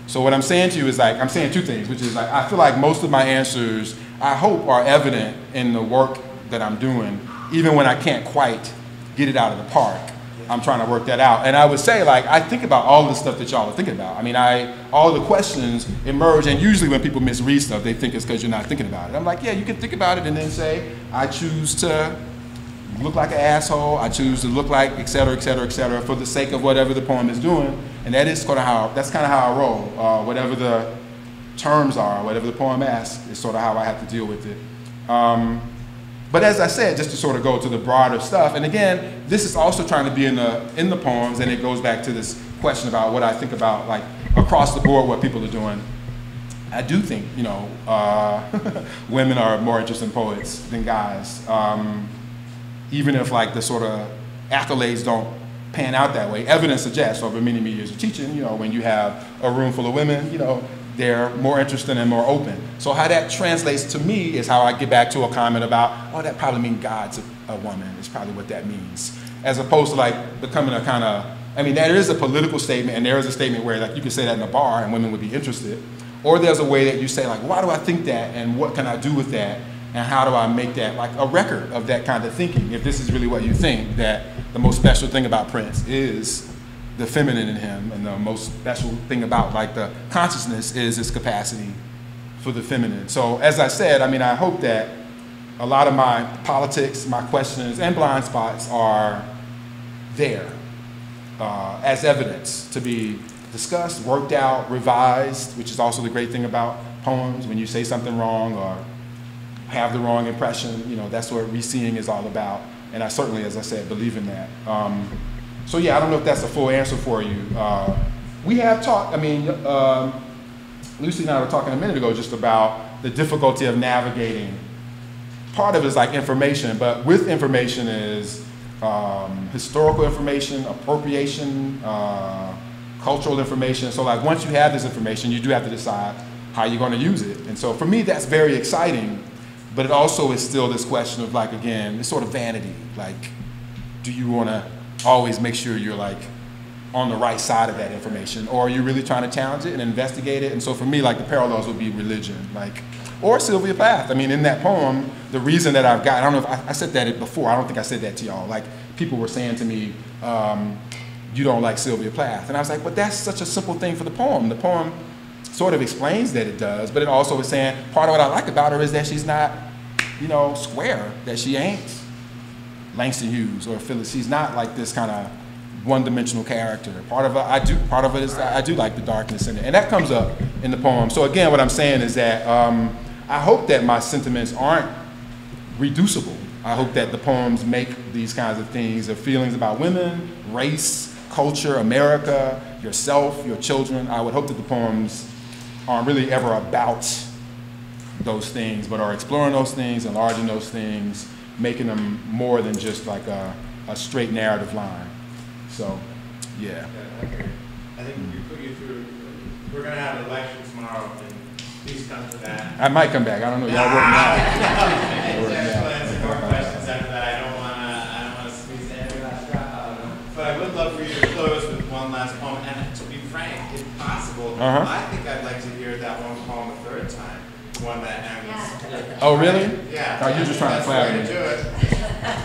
So what I'm saying to you is like, I'm saying two things, which is like, I feel like most of my answers, I hope, are evident in the work that I'm doing, even when I can't quite get it out of the park. I'm trying to work that out. And I would say, like, I think about all the stuff that y'all are thinking about. I mean, all the questions emerge, and usually when people misread stuff, they think it's because you're not thinking about it. I'm like, yeah, you can think about it and then say, I choose to look like an asshole, I choose to look like, et cetera, et cetera, et cetera, for the sake of whatever the poem is doing. And that is kind of how, that's kind of how I roll. Whatever the terms are, whatever the poem asks, is sort of how I have to deal with it. But as I said, just to sort of go to the broader stuff, and again, this is also trying to be in the poems, and it goes back to this question about what I think about, like, across the board, what people are doing. I do think, you know, women are more interesting poets than guys. Even if, like, the sort of accolades don't pan out that way. Evidence suggests over many, many years of teaching, you know, when you have a room full of women, you know, they're more interesting and more open. So how that translates to me is how I get back to a comment about, oh, that probably means God's a woman, is probably what that means. As opposed to like becoming a kind of, I mean, there is a political statement, and there is a statement where like you could say that in a bar and women would be interested. Or there's a way that you say like, why do I think that, and what can I do with that, and how do I make that like a record of that kind of thinking, if this is really what you think, that the most special thing about Prince is the feminine in him, and the most special thing about like the consciousness is his capacity for the feminine. So as I said, I mean, I hope that a lot of my politics, my questions, and blind spots are there as evidence to be discussed, worked out, revised, which is also the great thing about poems. When you say something wrong or have the wrong impression, you know, that's what re-seeing is all about. And I certainly, as I said, believe in that. So yeah, I don't know if that's a full answer for you. We have talked, I mean, Lucy and I were talking a minute ago just about the difficulty of navigating. Part of it is like information, but with information is historical information, appropriation, cultural information. So like once you have this information, you do have to decide how you're going to use it. And so for me, that's very exciting, but it also is still this question of like, again, it's sort of vanity. Like, do you want to always make sure you're like on the right side of that information, or are you really trying to challenge it and investigate it? And so for me, like the parallels would be religion, like, or Sylvia Plath. I mean, in that poem, the reason that I've got, I don't know if I said that before, I don't think I said that to y'all. Like, people were saying to me, you don't like Sylvia Plath. And I was like, but that's such a simple thing for the poem. The poem sort of explains that it does, but it also is saying, part of what I like about her is that she's not, you know, square, that she ain't Langston Hughes or Phyllis. She's not like this kind of one-dimensional character. Part of it is I do like the darkness in it, and that comes up in the poem. So again, what I'm saying is that I hope that my sentiments aren't reducible. I hope that the poems make these kinds of things, of feelings about women, race, culture, America, yourself, your children. I would hope that the poems aren't really ever about those things, but are exploring those things, enlarging those things, making them more than just like a straight narrative line. So, yeah. I think we put you through, we're going to have an election tomorrow, and please come to that. I might come back. I don't know. Y'all working out. Answer more questions after that. I don't want to squeeze every last drop. But I would love for you to close with one last poem. And to be frank, if possible, I think I'd like to hear that one poem a third time. One that ends. Yeah. Oh, really? Yeah. Oh, you're just trying to flatter me. Do it.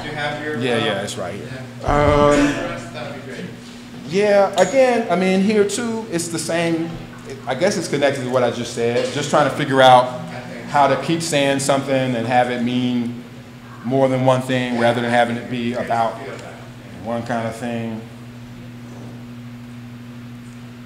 Do you have your? Yeah, that's right. That would be great. Yeah, again, I mean, here too, it's the same. I guess it's connected to what I just said. Just trying to figure out how to keep saying something and have it mean more than one thing, rather than having it be about one kind of thing.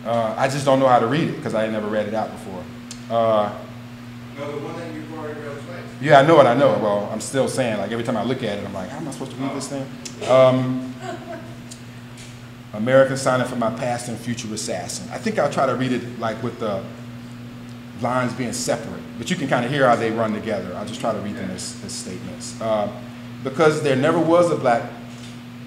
I just don't know how to read it because I had never read it out before. No, the one that you've already read twice. Yeah, I know it. I know it. Well, I'm still saying, like, every time I look at it, I'm like, how am I supposed to read this thing? American Sonnet for My Past and Future Assassin. I think I'll try to read it like with the lines being separate, but you can kind of hear how they run together. I'll just try to read them as statements. Because there never was a black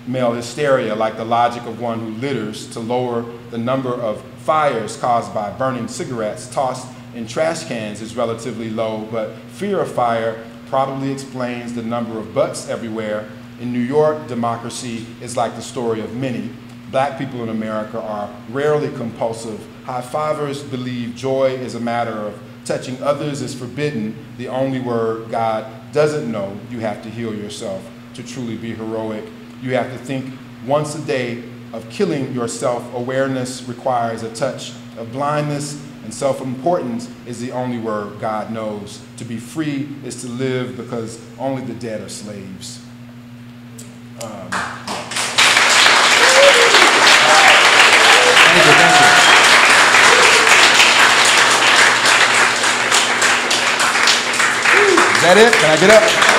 male hysteria like the logic of one who litters to lower the number of fires caused by burning cigarettes tossed in trash cans is relatively low, but fear of fire probably explains the number of butts everywhere. In New York, democracy is like the story of many. Black people in America are rarely compulsive. High-fivers believe joy is a matter of touching others is forbidden, the only word God doesn't know. You have to heal yourself to truly be heroic. You have to think once a day of killing yourself. Awareness requires a touch of blindness, and self-importance is the only word God knows. To be free is to live because only the dead are slaves. Thank you. Is that it? Can I get up?